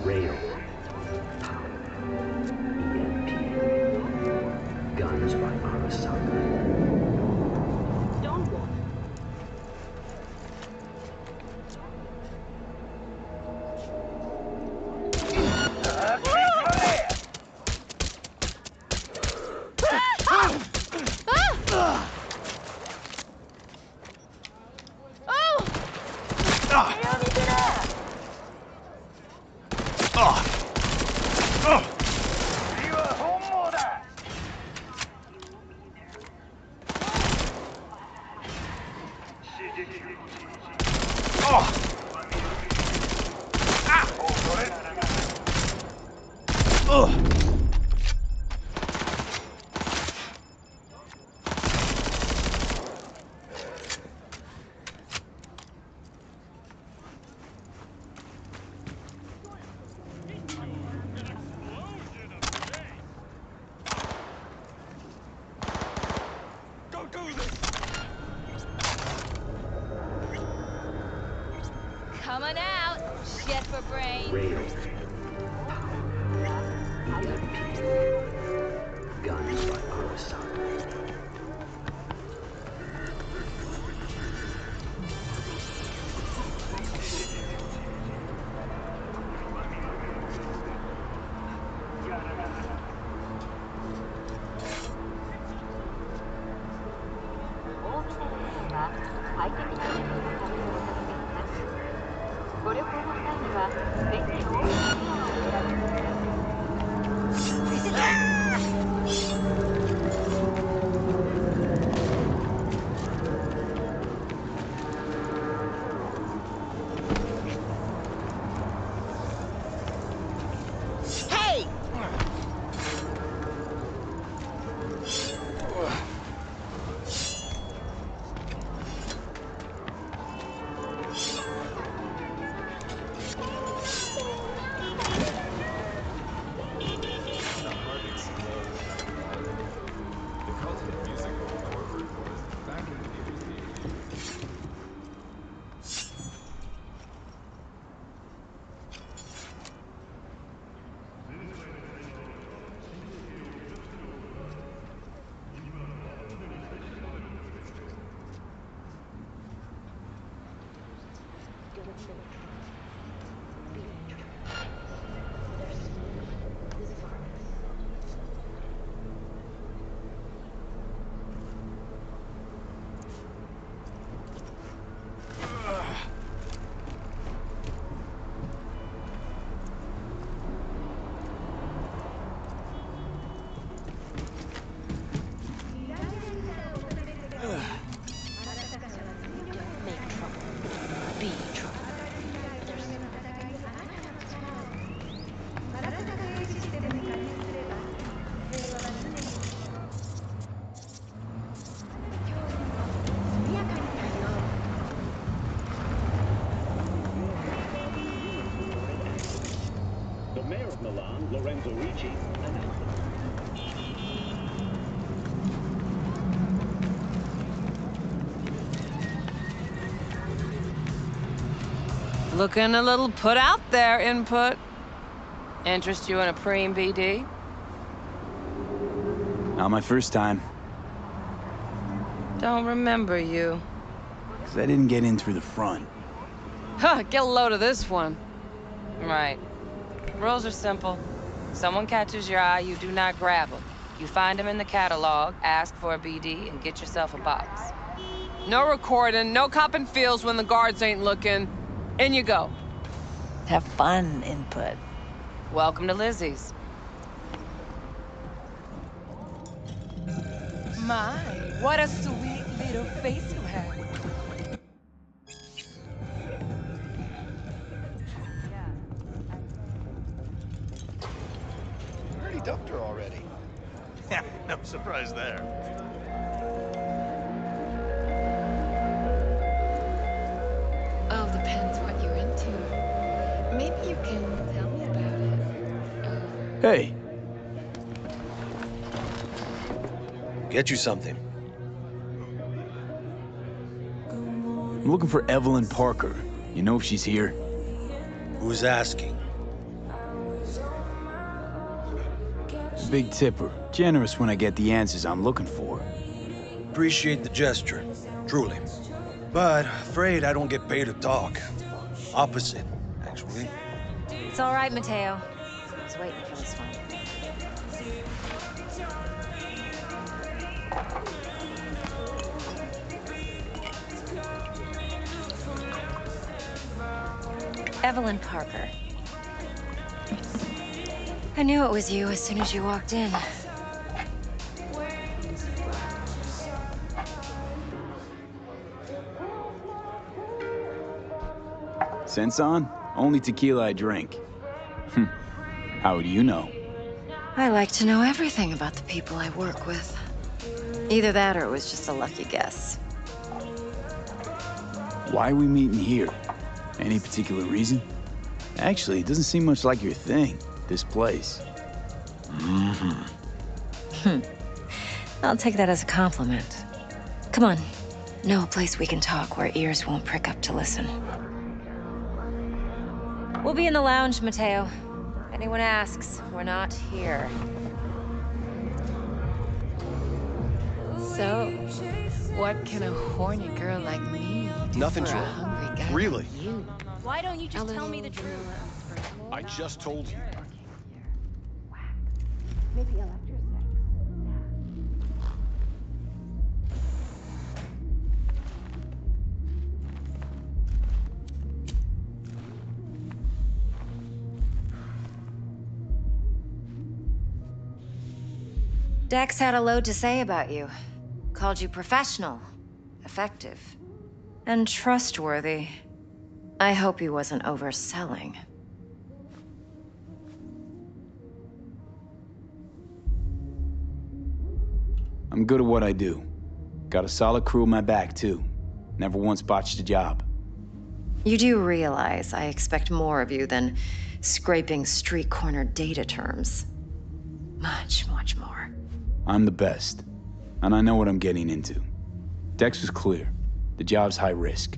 Rail. EMP. Guns by Arasaka. Don't walk. Coming out. Shit for brains. Rail. EMP. Guns by Arasaka. Hey! Don't make trouble. Be trouble. mayor of Milan, Lorenzo Ricci, announced Looking a little put out there, Input. Interest you in a preem BD? Not my first time. Don't remember you. 'Cause I didn't get in through the front. Huh, get a load of this one. Right. Rules are simple. Someone catches your eye, you do not grab them. You find them in the catalog, ask for a BD, and get yourself a box. No recording, no copping feels when the guards ain't looking. In you go. Have fun, Input. Welcome to Lizzie's. My, what a sweet little face you have. Already dumped her already. Yeah, no surprise there. All depends what you're into. Maybe you can tell me about it. Hey. Get you something. I'm looking for Evelyn Parker. You know if she's here? Who's asking? Big tipper. Generous when I get the answers I'm looking for. Appreciate the gesture, truly. But afraid I don't get paid to talk. Opposite, actually. It's all right, Mateo. I was waiting for this one. Evelyn Parker. I knew it was you as soon as you walked in. Sense on? Only tequila I drink. How do you know? I like to know everything about the people I work with. Either that or it was just a lucky guess. Why are we meeting here? Any particular reason? Actually, it doesn't seem much like your thing, this place. I'll take that as a compliment. Come on. Know a place we can talk where ears won't prick up to listen. We'll be in the lounge, Mateo. If anyone asks, we're not here. So, what can a horny girl like me do Nothing, for a Joel. hungry guy Really? like you? Why don't you just tell me the truth? I just told you. Maybe electrosex. Dex had a load to say about you. Called you professional, effective, and trustworthy. I hope he wasn't overselling. I'm good at what I do. Got a solid crew on my back, too. Never once botched a job. You do realize I expect more of you than scraping street corner data terms. Much, much more. I'm the best, and I know what I'm getting into. Dex was clear. The job's high risk.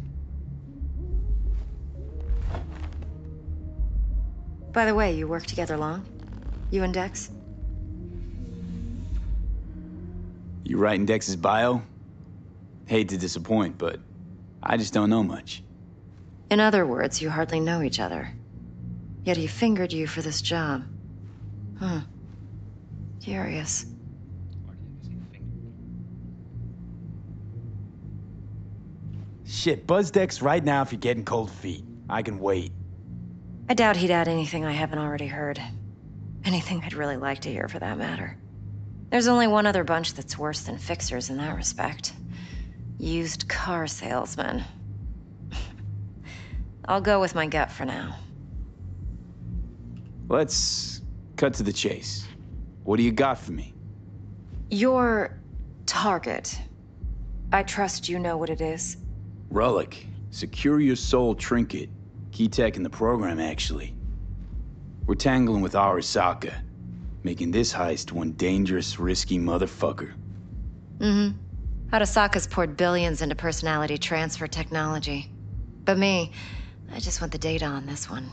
By the way, you work together long? You and Dex? You writing Dex's bio? Hate to disappoint, but I just don't know much. In other words, you hardly know each other. Yet he fingered you for this job. Curious. Shit, buzz Dex right now if you're getting cold feet. I can wait. I doubt he'd add anything I haven't already heard. Anything I'd really like to hear, for that matter. There's only one other bunch that's worse than fixers in that respect. Used car salesmen. I'll go with my gut for now. Let's cut to the chase. What do you got for me? Your target. I trust you know what it is. Relic. Secure your soul trinket. Key tech in the program, actually. We're tangling with Arasaka, making this heist one dangerous, risky motherfucker. Mm-hmm. Arasaka's poured billions into personality transfer technology. But me, I just want the data on this one.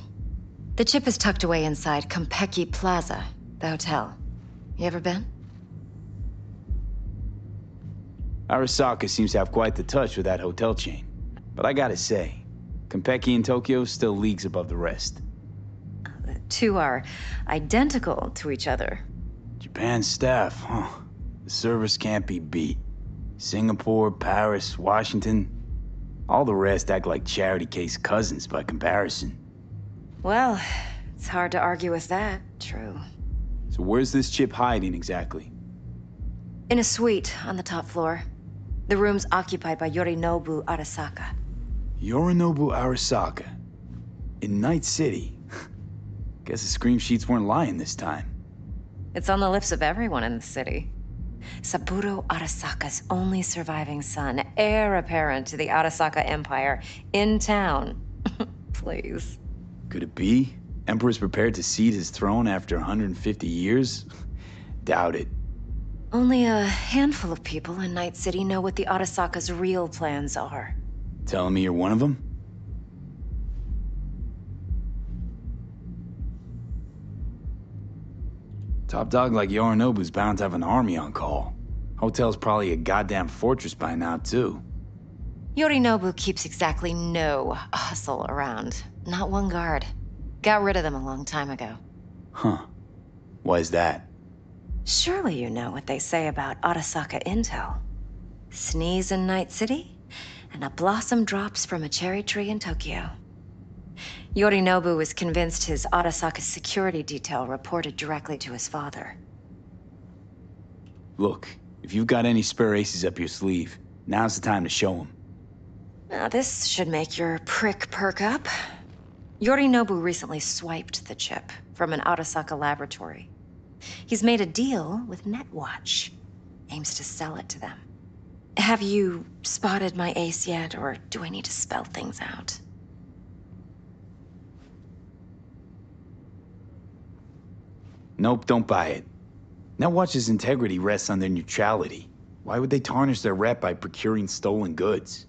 The chip is tucked away inside Konpeki Plaza, the hotel. You ever been? Arasaka seems to have quite the touch with that hotel chain. But I gotta say, Konpeki in Tokyo still leagues above the rest. The two are identical to each other. Japan's staff, huh? The service can't be beat. Singapore, Paris, Washington. All the rest act like charity case cousins by comparison. Well, it's hard to argue with that. True. So where's this chip hiding exactly? In a suite on the top floor. The room's occupied by Yorinobu Arasaka. Yorinobu Arasaka? In Night City? Guess the scream sheets weren't lying this time. It's on the lips of everyone in the city. Saburo Arasaka's only surviving son, heir apparent to the Arasaka Empire, in town. Please. Could it be? Emperor's prepared to cede his throne after 150 years? Doubt it. Only a handful of people in Night City know what the Arasaka's real plans are. Telling me you're one of them? Top dog like Yorinobu's bound to have an army on call. Hotel's probably a goddamn fortress by now, too. Yorinobu keeps exactly no hustle around. Not one guard. Got rid of them a long time ago. Huh. Why is that? Surely you know what they say about Arasaka intel. Sneeze in Night City, and a blossom drops from a cherry tree in Tokyo. Yorinobu was convinced his Arasaka security detail reported directly to his father. Look, if you've got any spare aces up your sleeve, now's the time to show them. Now this should make your prick perk up. Yorinobu recently swiped the chip from an Arasaka laboratory. He's made a deal with Netwatch. Aims to sell it to them. Have you spotted my ace yet, or do I need to spell things out? Nope, don't buy it. Netwatch's integrity rests on their neutrality. Why would they tarnish their rep by procuring stolen goods?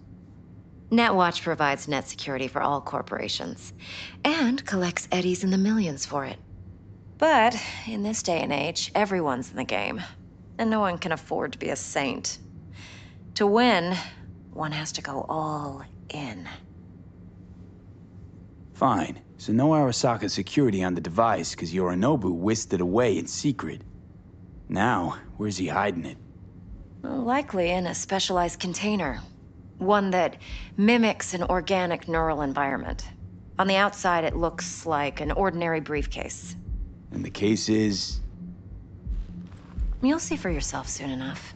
Netwatch provides net security for all corporations, and collects eddies in the millions for it. But in this day and age, everyone's in the game, and no one can afford to be a saint. To win, one has to go all in. Fine. So no Arasaka security on the device because Yorinobu whisked it away in secret. Now, where's he hiding it? Likely in a specialized container. One that mimics an organic neural environment. On the outside, it looks like an ordinary briefcase. And the case is? You'll see for yourself soon enough.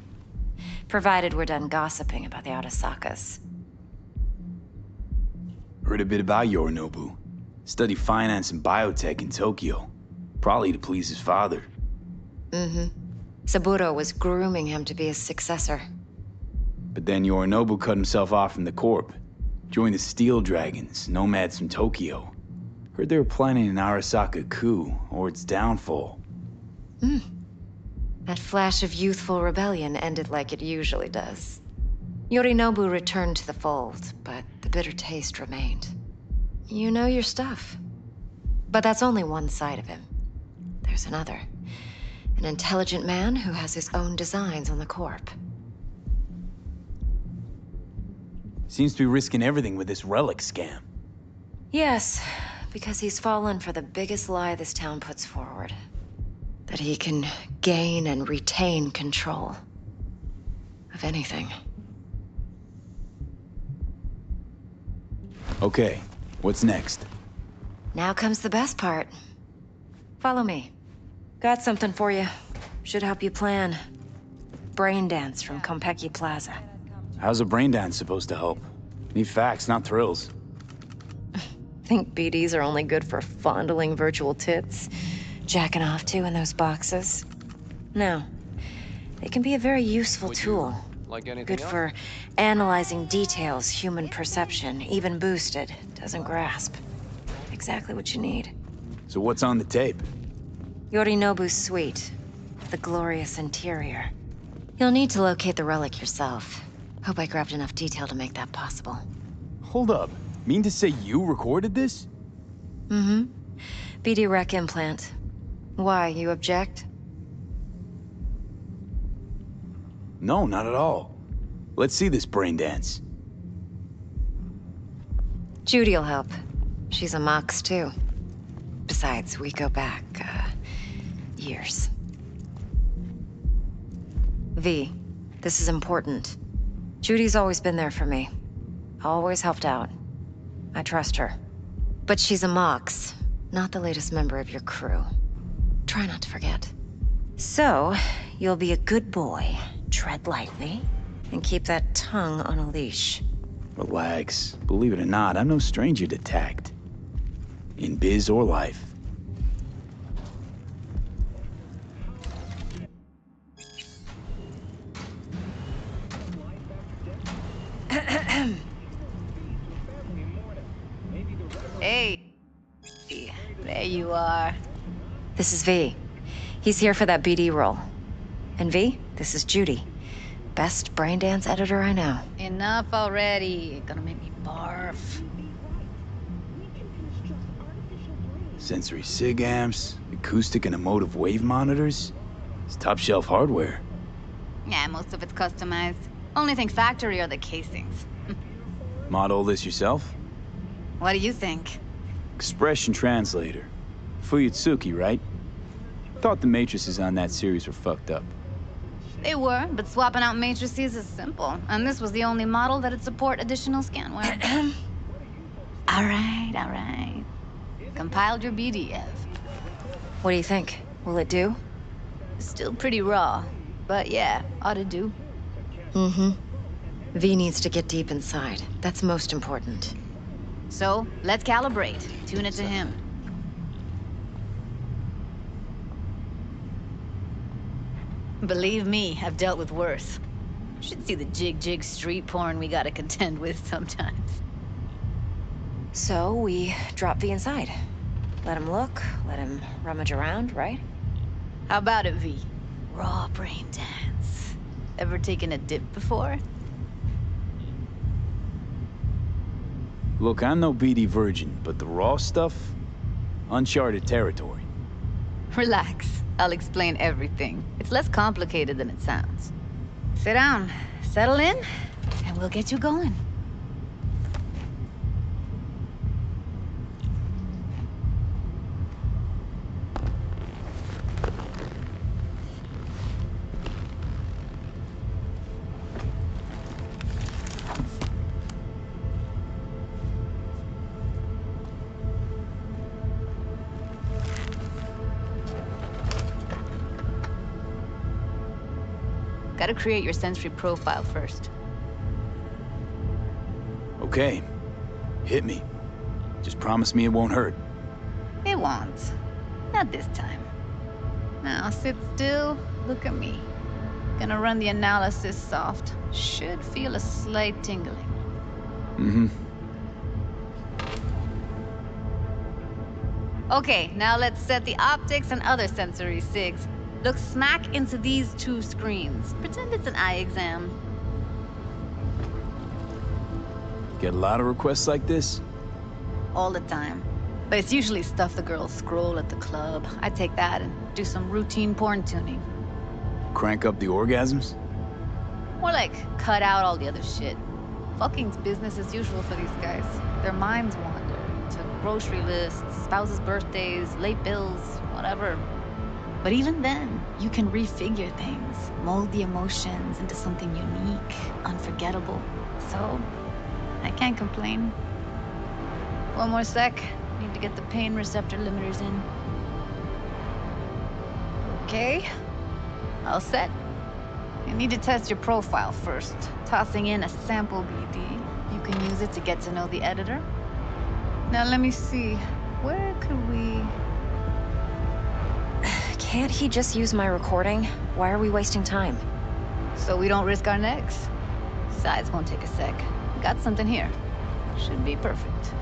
Provided we're done gossiping about the Arasakas. Heard a bit about Yorinobu. Studied finance and biotech in Tokyo. Probably to please his father. Mm-hmm. Saburo was grooming him to be his successor. But then Yorinobu cut himself off from the Corp. Joined the Steel Dragons, nomads from Tokyo. Heard they were planning an Arasaka coup, or its downfall. That flash of youthful rebellion ended like it usually does. Yorinobu returned to the fold, but the bitter taste remained. You know your stuff. But that's only one side of him. There's another. An intelligent man who has his own designs on the Corp. Seems to be risking everything with this relic scam. Yes, because he's fallen for the biggest lie this town puts forward. That he can gain and retain control of anything. Okay, what's next? Now comes the best part. Follow me. Got something for you. Should help you plan. Brain dance from Konpeki Plaza. How's a brain dance supposed to help? Need facts, not thrills. Think BDs are only good for fondling virtual tits? Jacking off to in those boxes? No. They can be a very useful tool. Like anything Good else? for analyzing details human perception, even boosted, doesn't grasp. Exactly what you need. So what's on the tape? Yorinobu's suite. The glorious interior. You'll need to locate the relic yourself. Hope I grabbed enough detail to make that possible. Hold up. Mean to say you recorded this? Mm-hmm. BD Rec implant. Why, you object? No, not at all. Let's see this brain dance. Judy'll help. She's a Mox, too. Besides, we go back, years. V, this is important. Judy's always been there for me. Always helped out. I trust her. But she's a Mox, not the latest member of your crew. Try not to forget. So, you'll be a good boy, tread lightly, and keep that tongue on a leash. Relax. Believe it or not, I'm no stranger to tact. In biz or life. Hey. There you are. This is V. He's here for that BD role. And V, this is Judy. Best brain dance editor I know. Enough already. Gonna make me barf. Sensory sig amps, acoustic and emotive wave monitors. It's top shelf hardware. Yeah, most of it's customized. Only thing factory are the casings. Model this yourself? What do you think? Expression translator. Fuyutsuki, right? Thought the matrices on that series were fucked up. They were, but swapping out matrices is simple. And this was the only model that'd support additional scanware. All right. Compiled your BDF. What do you think? Will it do? Still pretty raw, but yeah, ought to do. Mm-hmm. V needs to get deep inside. That's most important. So, let's calibrate. Tune it to him. Believe me, I've dealt with worse. Should see the jig street porn we gotta contend with sometimes. So, we drop V inside. Let him look, let him rummage around, right? How about it, V? Raw brain dance. Ever taken a dip before? Look, I'm no BD virgin, but the raw stuff? Uncharted territory. Relax. I'll explain everything. It's less complicated than it sounds. Sit down, settle in, and we'll get you going. Gotta create your sensory profile first. Okay. Hit me. Just promise me it won't hurt. It won't. Not this time. Now sit still, look at me. Gonna run the analysis soft. Should feel a slight tingling. Mm-hmm. Okay, now let's set the optics and other sensory sigs. Look smack into these two screens. Pretend it's an eye exam. Get a lot of requests like this? All the time. But it's usually stuff the girls scroll at the club. I take that and do some routine porn tuning. Crank up the orgasms? More like, cut out all the other shit. Fucking's business as usual for these guys. Their minds wander to grocery lists, spouses' birthdays, late bills, whatever. But even then, you can refigure things, mold the emotions into something unique, unforgettable. So, I can't complain. One more sec. Need to get the pain receptor limiters in. Okay. All set. You need to test your profile first. Tossing in a sample BD. You can use it to get to know the editor. Now let me see. Where could we... Can't he just use my recording? Why are we wasting time? So we don't risk our necks. Besides, won't take a sec. Got something here. Should be perfect.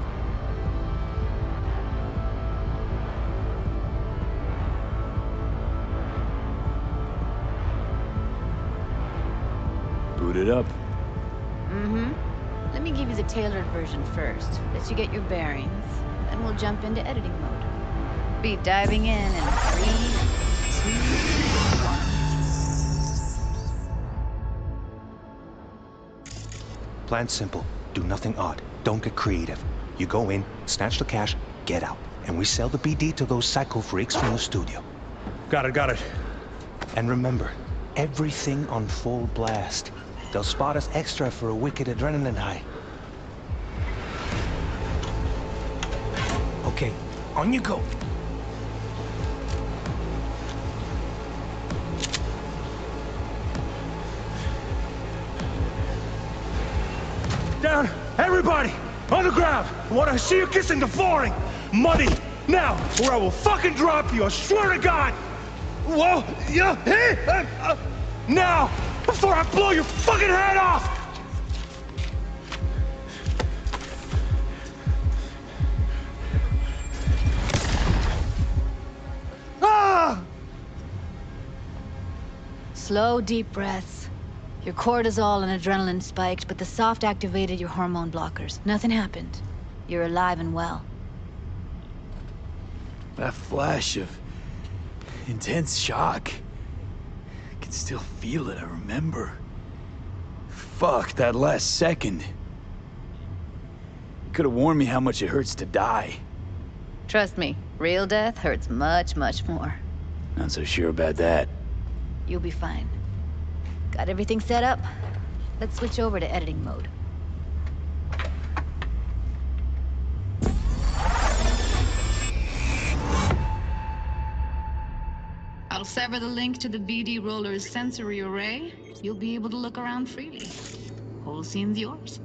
Boot it up. Mm-hmm. Let me give you the tailored version first. Let you get your bearings. Then we'll jump into editing mode. Be diving in 3, 2, 1. Plan simple. Do nothing odd. Don't get creative. You go in, snatch the cash, get out. And we sell the BD to those psycho freaks from the studio. Got it. And remember, everything on full blast. They'll spot us extra for a wicked adrenaline high. Okay, on you go. Down! Everybody! On the ground! I want to see you kissing the flooring! Money! Now! Or I will fucking drop you, I swear to God! Whoa! Yeah! Hey! Now! Before I blow your fucking head off! Ah! Slow, deep breaths. Your cortisol and adrenaline spiked, but the soft activated your hormone blockers. Nothing happened. You're alive and well. That flash of intense shock. I can still feel it, I remember. Fuck, that last second. You could have warned me how much it hurts to die. Trust me, real death hurts much, much more. Not so sure about that. You'll be fine. Got everything set up? Let's switch over to editing mode. I'll sever the link to the BD Roller's sensory array. You'll be able to look around freely. Whole scene's yours.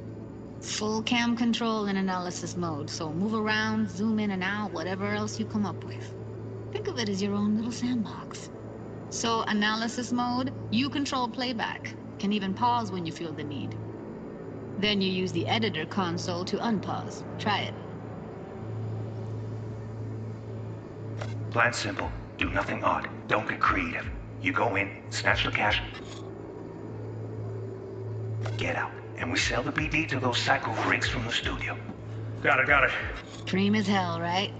Full cam control in analysis mode, so move around, zoom in and out, whatever else you come up with. Think of it as your own little sandbox. So, analysis mode, you control playback. Can even pause when you feel the need. Then you use the editor console to unpause. Try it. Plan simple. Do nothing odd. Don't get creative. You go in, snatch the cash, get out. And we sell the BD to those psycho freaks from the studio. Got it. Dream as hell, right?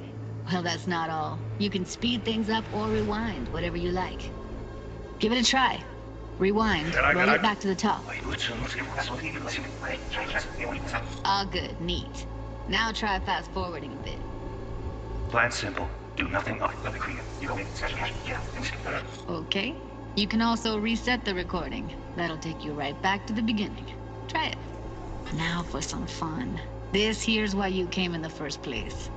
Well, that's not all. You can speed things up or rewind, whatever you like. Give it a try. Rewind. Roll it back to the top. All good. Neat. Now try fast forwarding a bit. Plan simple. Do nothing odd. Let me creative. You go in, snatch the cash, get out. Okay. You can also reset the recording. That'll take you right back to the beginning. Try it. Now for some fun. This here's why you came in the first place.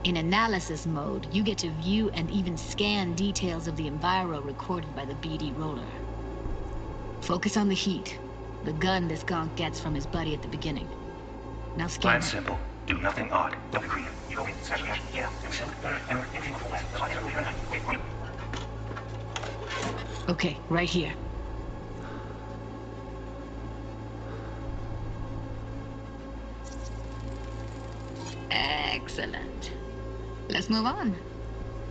In analysis mode, you get to view and even scan details of the enviro recorded by the BD Roller. Focus on the heat, the gun this gonk gets from his buddy at the beginning. Now scan Plan it. simple. Do nothing odd. Don't be creative. You go in, snatch the cash, get out. Okay, right here. Excellent. Let's move on.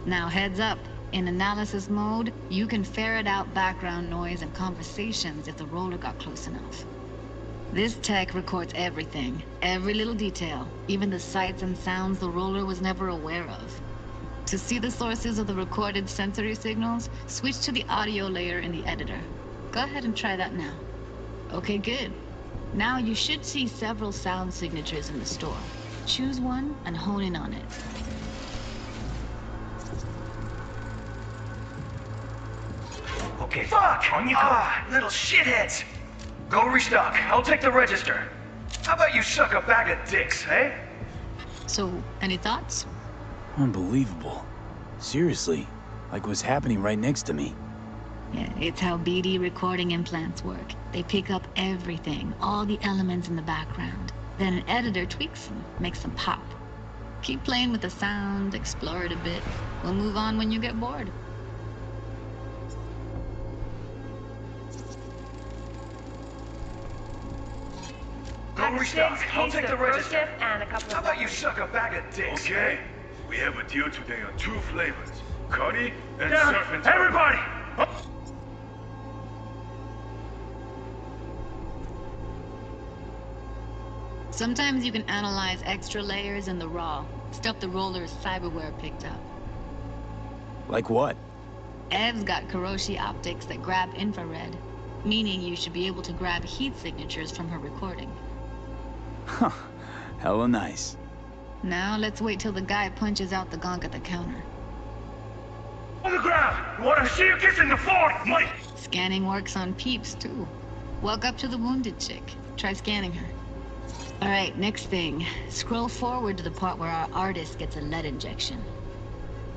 Now heads up. In analysis mode, you can ferret out background noise and conversations if the roller got close enough. This tech records everything, every little detail, even the sights and sounds the roller was never aware of. To see the sources of the recorded sensory signals, switch to the audio layer in the editor. Go ahead and try that now. Okay, good. Now you should see several sound signatures in the store. Choose one and hone in on it. Okay, fuck! On you go! Little shitheads! Go restock. I'll take the register. How about you suck a bag of dicks, eh? So, any thoughts? Unbelievable. Seriously, like what's happening right next to me. Yeah, it's how BD recording implants work. They pick up everything, all the elements in the background. Then an editor tweaks them, makes them pop. Keep playing with the sound, explore it a bit. We'll move on when you get bored. Go restock. I'll take the register. And a couple How of about you suck a bag of dicks? Okay, we have a deal today on 2 flavors. Cuddy and Down! surf and Everybody! Sometimes you can analyze extra layers in the raw. Stuff the roller's cyberware picked up. Like what? Ev's got Kiroshi optics that grab infrared, meaning you should be able to grab heat signatures from her recording. Huh. Hella nice. Now let's wait till the guy punches out the gonk at the counter. On the ground! Want to see you kissing the floor, Mike! Scanning works on peeps, too. Walk up to the wounded chick. Try scanning her. All right, next thing. Scroll forward to the part where our artist gets a lead injection.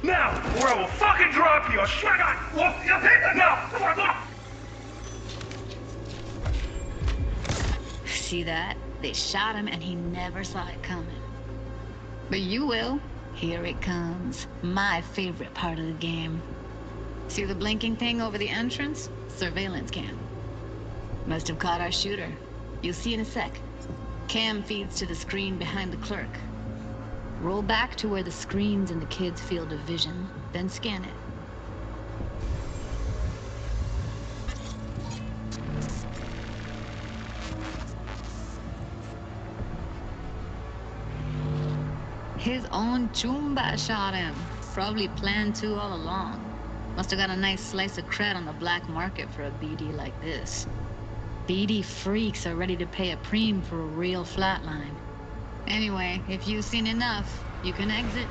Now, or I will fucking drop you! Swear God! Now! See that? They shot him and he never saw it coming. But you will. Here it comes. My favorite part of the game. See the blinking thing over the entrance? Surveillance cam. Must have caught our shooter. You'll see in a sec. Cam feeds to the screen behind the clerk. Roll back to where the screen's in the kid's field of vision, then scan it. His own Chumba shot him. Probably planned to all along. Must have got a nice slice of cred on the black market for a BD like this. BD freaks are ready to pay a preem for a real flatline. Anyway, if you've seen enough, you can exit.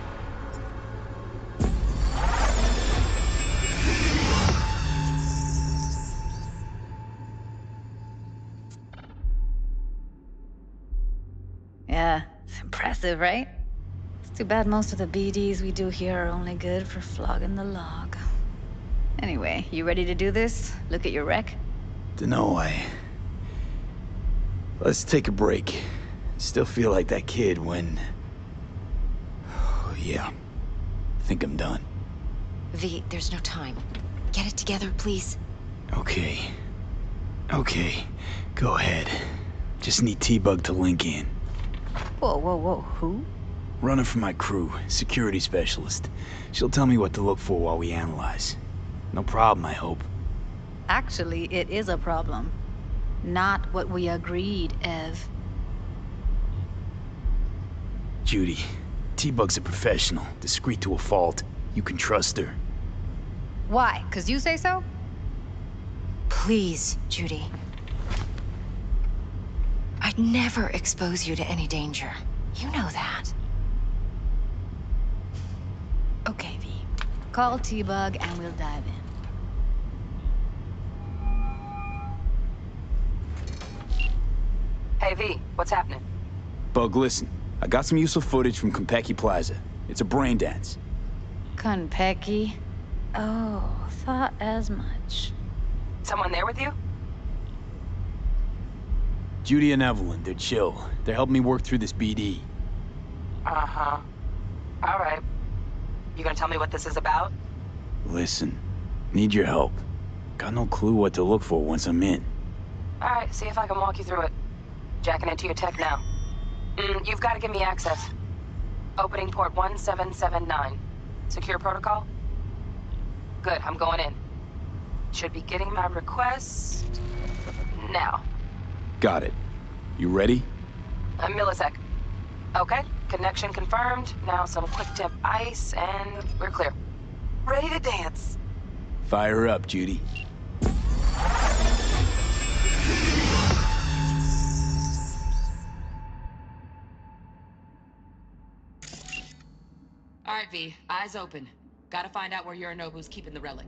Yeah, it's impressive, right? It's too bad most of the BDs we do here are only good for flogging the log. Anyway, you ready to do this? Look at your wreck? Dunno, Let's take a break. Still feel like that kid when... Yeah. I think I'm done. V, there's no time. Get it together, please. Okay. Okay. Go ahead. Just need T-Bug to link in. Whoa, whoa, whoa, who? Running for my crew, security specialist. She'll tell me what to look for while we analyze. No problem, I hope. Actually, it is a problem. Not what we agreed, Ev. Judy, T-Bug's a professional, discreet to a fault. You can trust her. Why? 'Cause you say so? Please, Judy. I'd never expose you to any danger. You know that. Okay, V. Call T-Bug and we'll dive in. Hey, V, what's happening? Bug, listen. I got some useful footage from Konpeki Plaza. It's a brain dance. Konpeki? Oh, thought as much. Someone there with you? Judy and Evelyn, they're chill. They're helping me work through this BD. Uh-huh. All right. You gonna tell me what this is about? Listen, need your help. Got no clue what to look for once I'm in. All right, see if I can walk you through it. Jacking into your tech now. You've got to give me access. Opening port 1779. Secure protocol? Good, I'm going in. Should be getting my request... now. Got it. You ready? A millisec. Okay, connection confirmed. Now some quick tip ice, and we're clear. Ready to dance. Fire up, Judy. All right, V. Eyes open. Gotta find out where Yorinobu's keeping the relic.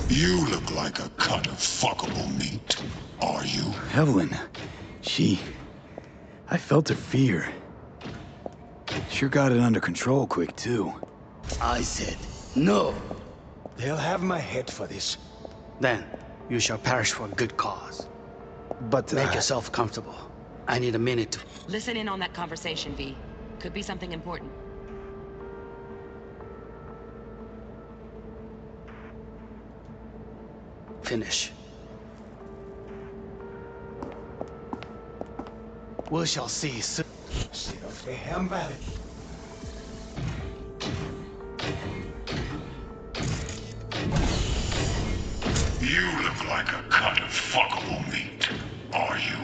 You look like a cut of fuckable meat. Are you? Evelyn, I felt her fear. Sure got it under control quick, too. I said, no. They'll have my head for this. Then, you shall perish for a good cause. But make yourself comfortable. I need a minute to... Listen in on that conversation, V. Could be something important. Finish. We shall see soon. You look like a cut of fuckable meat, are you?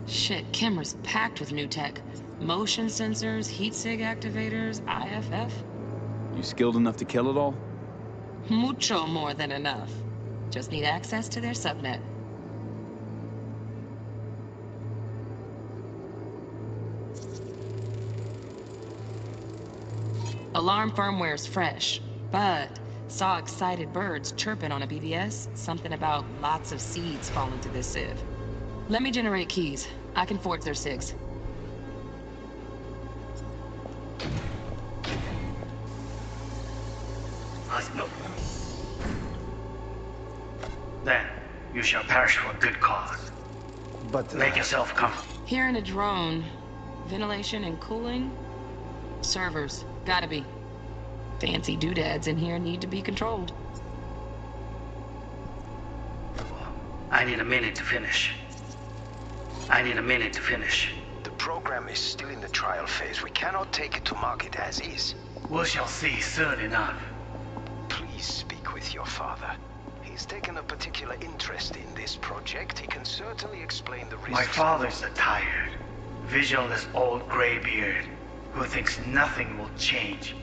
Shit, camera's packed with new tech. Motion sensors, heat sig activators, IFF. You skilled enough to kill it all? Mucho more than enough. Just need access to their subnet. Alarm firmware's fresh, but saw excited birds chirping on a BBS. Something about lots of seeds falling to this sieve. Let me generate keys. I can forge their SIGs. Then you shall perish for a good cause. But make yourself comfortable. Here in a drone, ventilation and cooling? Servers, gotta be. Fancy doodads in here need to be controlled. I need a minute to finish. The program is still in the trial phase. We cannot take it to market as is. We shall see soon enough. Please speak with your father. He's taken a particular interest in this project. He can certainly explain the risks. My father's a tired, visionless old graybeard who thinks nothing will change,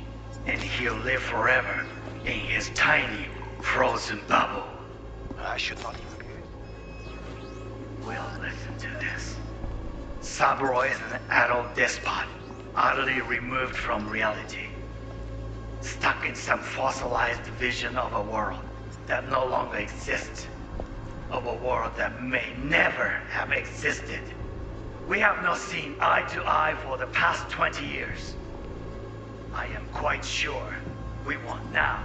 and he'll live forever in his tiny, frozen bubble. I should not even... We'll listen to this. Saburo is an adult despot, utterly removed from reality. Stuck in some fossilized vision of a world that no longer exists. Of a world that may never have existed. We have not seen eye to eye for the past 20 years. I am quite sure we won't now.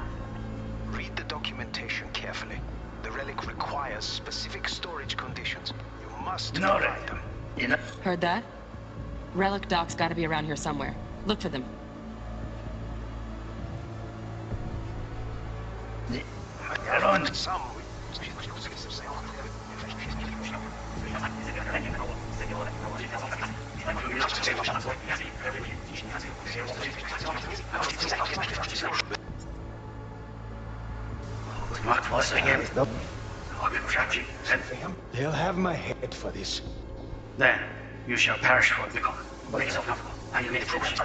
Read the documentation carefully. The relic requires specific storage conditions. You must provide them. Heard that? Relic docs gotta be around here somewhere. Look for them. Some... They'll have my head for this. Then you shall perish for the cause. Make yourself comfortable. I need a minute to finish.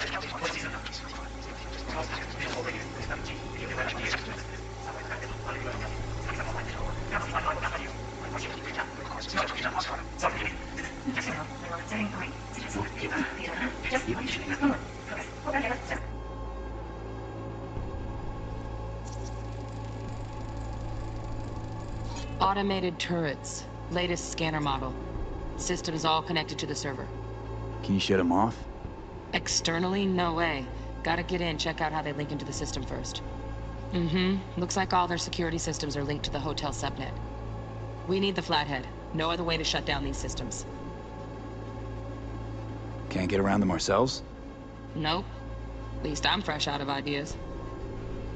Automated turrets. Latest scanner model. System is all connected to the server. Can you shut them off? Externally, no way. Gotta get in, check out how they link into the system first. Looks like all their security systems are linked to the hotel subnet. We need the flathead. No other way to shut down these systems. Can't get around them ourselves? Nope. At least I'm fresh out of ideas.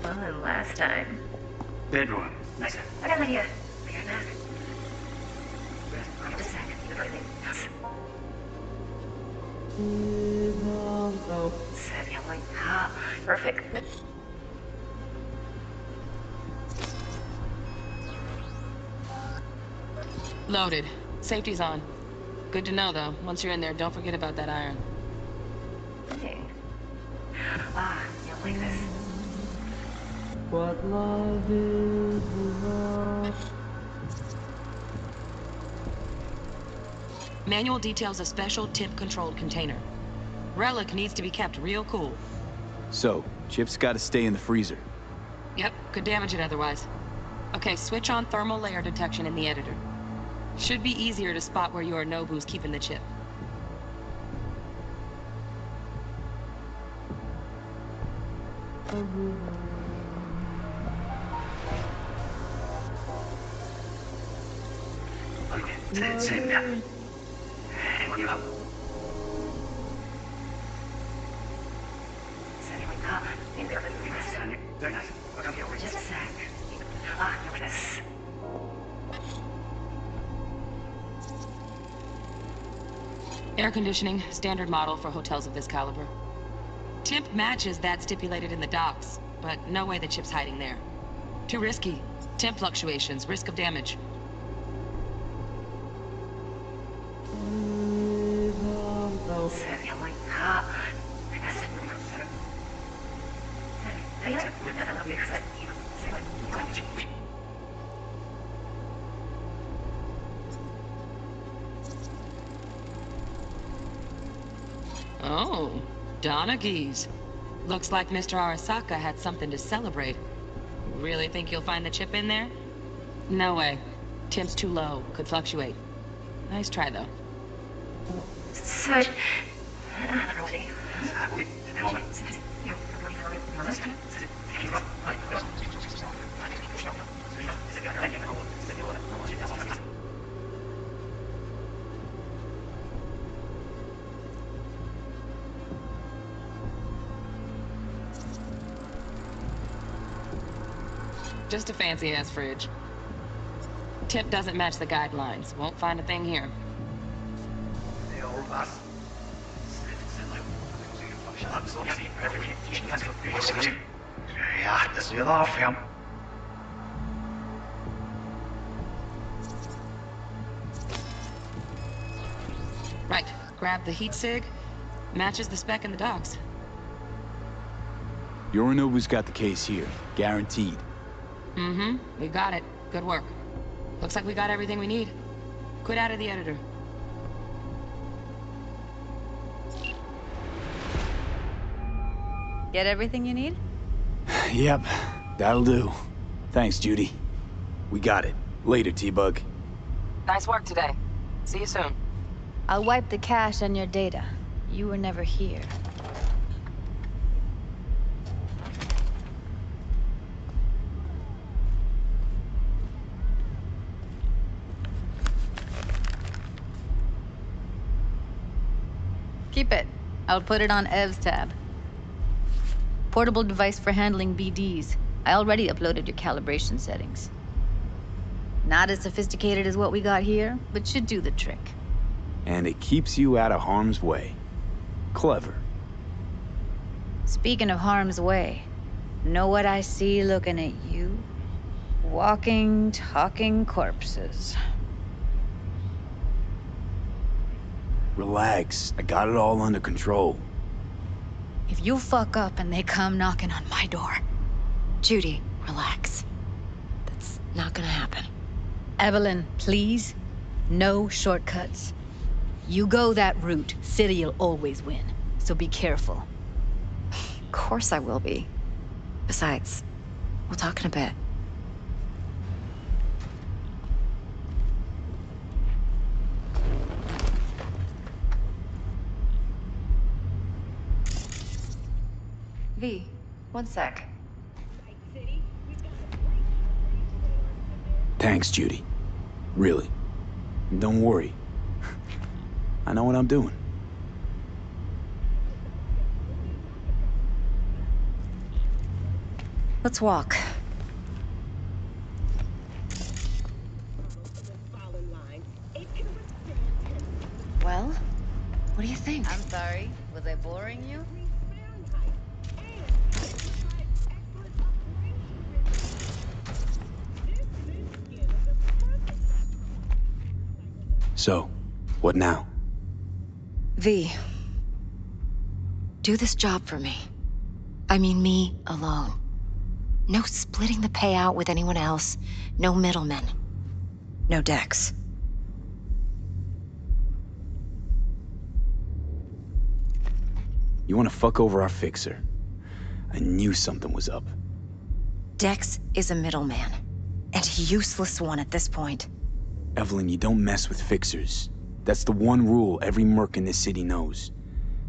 Well, then last time. Bedroom. Nice. I got an idea. Be right back. Just a sec. Everything else. Set yelling. Perfect. Loaded. Safety's on. Good to know, though. Once you're in there, don't forget about that iron. Dang. You'll like this. What love is love. Manual details a special temp-controlled container. Relic needs to be kept real cool. So, Chip's gotta stay in the freezer. Yep, could damage it otherwise. Okay, switch on thermal layer detection in the editor. Should be easier to spot where Yorinobu's keeping the chip. Same, yeah. What do you have? Very nice. Welcome here. Just a sec. Look at this. Air conditioning, standard model for hotels of this caliber. Temp matches that stipulated in the docs, but no way the chip's hiding there. Too risky. Temp fluctuations, risk of damage. Oh, Donaghys. Looks like Mr. Arasaka had something to celebrate. Really think you'll find the chip in there? No way. Temp's too low. Could fluctuate. Nice try, though. Just a fancy-ass fridge. Tip doesn't match the guidelines. Won't find a thing here. Right. Grab the heat sig. Matches the spec in the docs. Yorinobu's got the case here. Guaranteed. Mm-hmm. We got it. Good work. Looks like we got everything we need. Quit out of the editor. Get everything you need? Yep, that'll do. Thanks, Judy. We got it. Later, T-Bug. Nice work today. See you soon. I'll wipe the cache on your data. You were never here. Keep it. I'll put it on Ev's tab. Portable device for handling BDs. I already uploaded your calibration settings. Not as sophisticated as what we got here, but should do the trick. And it keeps you out of harm's way. Clever. Speaking of harm's way, know what I see looking at you? Walking, talking corpses. Relax. I got it all under control. If you fuck up and they come knocking on my door... Judy, relax. That's not gonna happen. Evelyn, please. No shortcuts. You go that route, City'll always win. So be careful. Of course I will be. Besides, we'll talk in a bit. V, one sec. Thanks, Judy. Really. And don't worry. I know what I'm doing. Let's walk. Well, what do you think? I'm sorry. Was I boring you? So, what now? V, do this job for me. I mean me alone. No splitting the payout with anyone else. No middlemen. No Dex. You want to fuck over our fixer? I knew something was up. Dex is a middleman. And a useless one at this point. Evelyn, you don't mess with fixers. That's the one rule every merc in this city knows.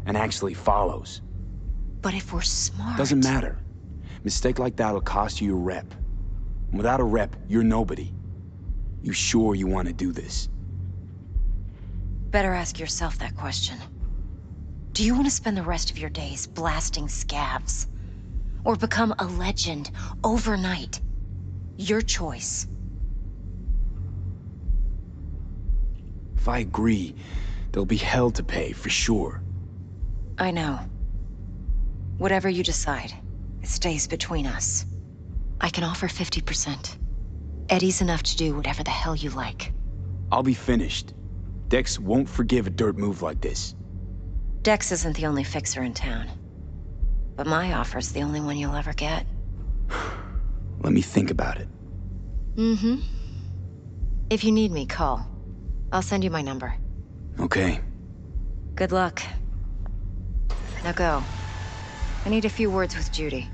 And actually follows. But if we're smart... Doesn't matter. Mistake like that'll cost you your rep. And without a rep, you're nobody. You sure you want to do this? Better ask yourself that question. Do you want to spend the rest of your days blasting scabs? Or become a legend overnight? Your choice. If I agree, There'll be hell to pay, for sure. I know. Whatever you decide, it stays between us. I can offer 50%. Eddie's enough to do whatever the hell you like. I'll be finished. Dex won't forgive a dirt move like this. Dex isn't the only fixer in town. But my offer's the only one you'll ever get. Let me think about it. Mm-hmm. If you need me, call. I'll send you my number. Okay. Good luck. Now go. I need a few words with Judy.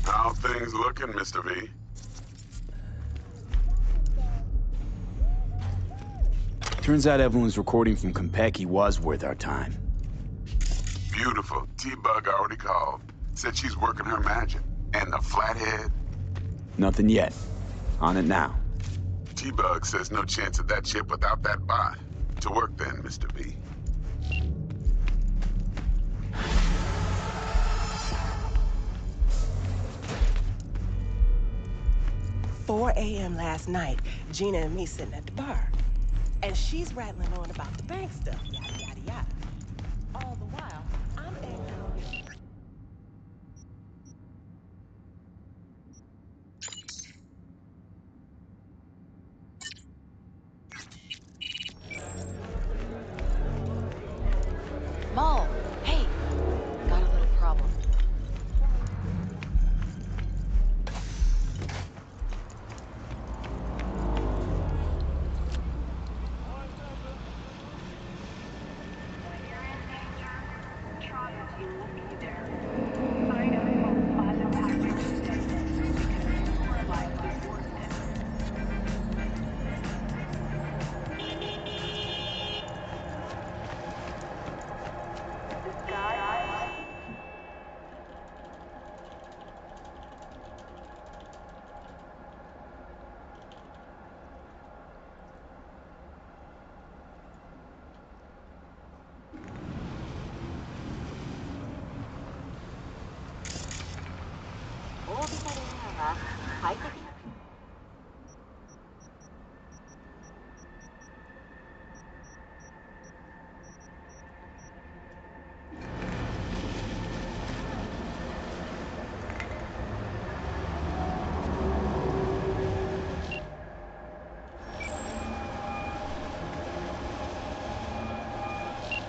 How things looking, Mr. V? Turns out Evelyn's recording from Konpeki was worth our time. Beautiful. T-Bug already called. Said she's working her magic. And the flathead? Nothing yet. On it now. T-Bug says no chance of that chip without that buy. To work then, Mr. V. "4 a.m. last night, Gina and me sitting at the bar. And she's rattling on about the bank stuff, yada, yada, yada. All the while, I'm egging. Maul, hey! Got a little problem.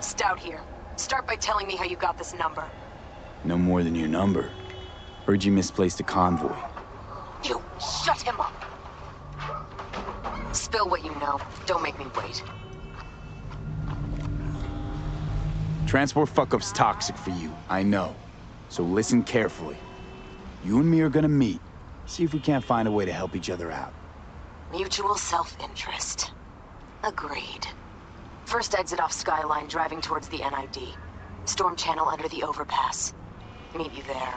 Stout here. Start by telling me how you got this number. No more than your number. Heard you misplaced a convoy. You shut him up! Spill what you know. Don't make me wait. Transport fuck-up's toxic for you, I know. So listen carefully. You and me are gonna meet. See if we can't find a way to help each other out. Mutual self-interest. Agreed. First exit off Skyline, driving towards the NID. Storm channel under the overpass. Meet you there.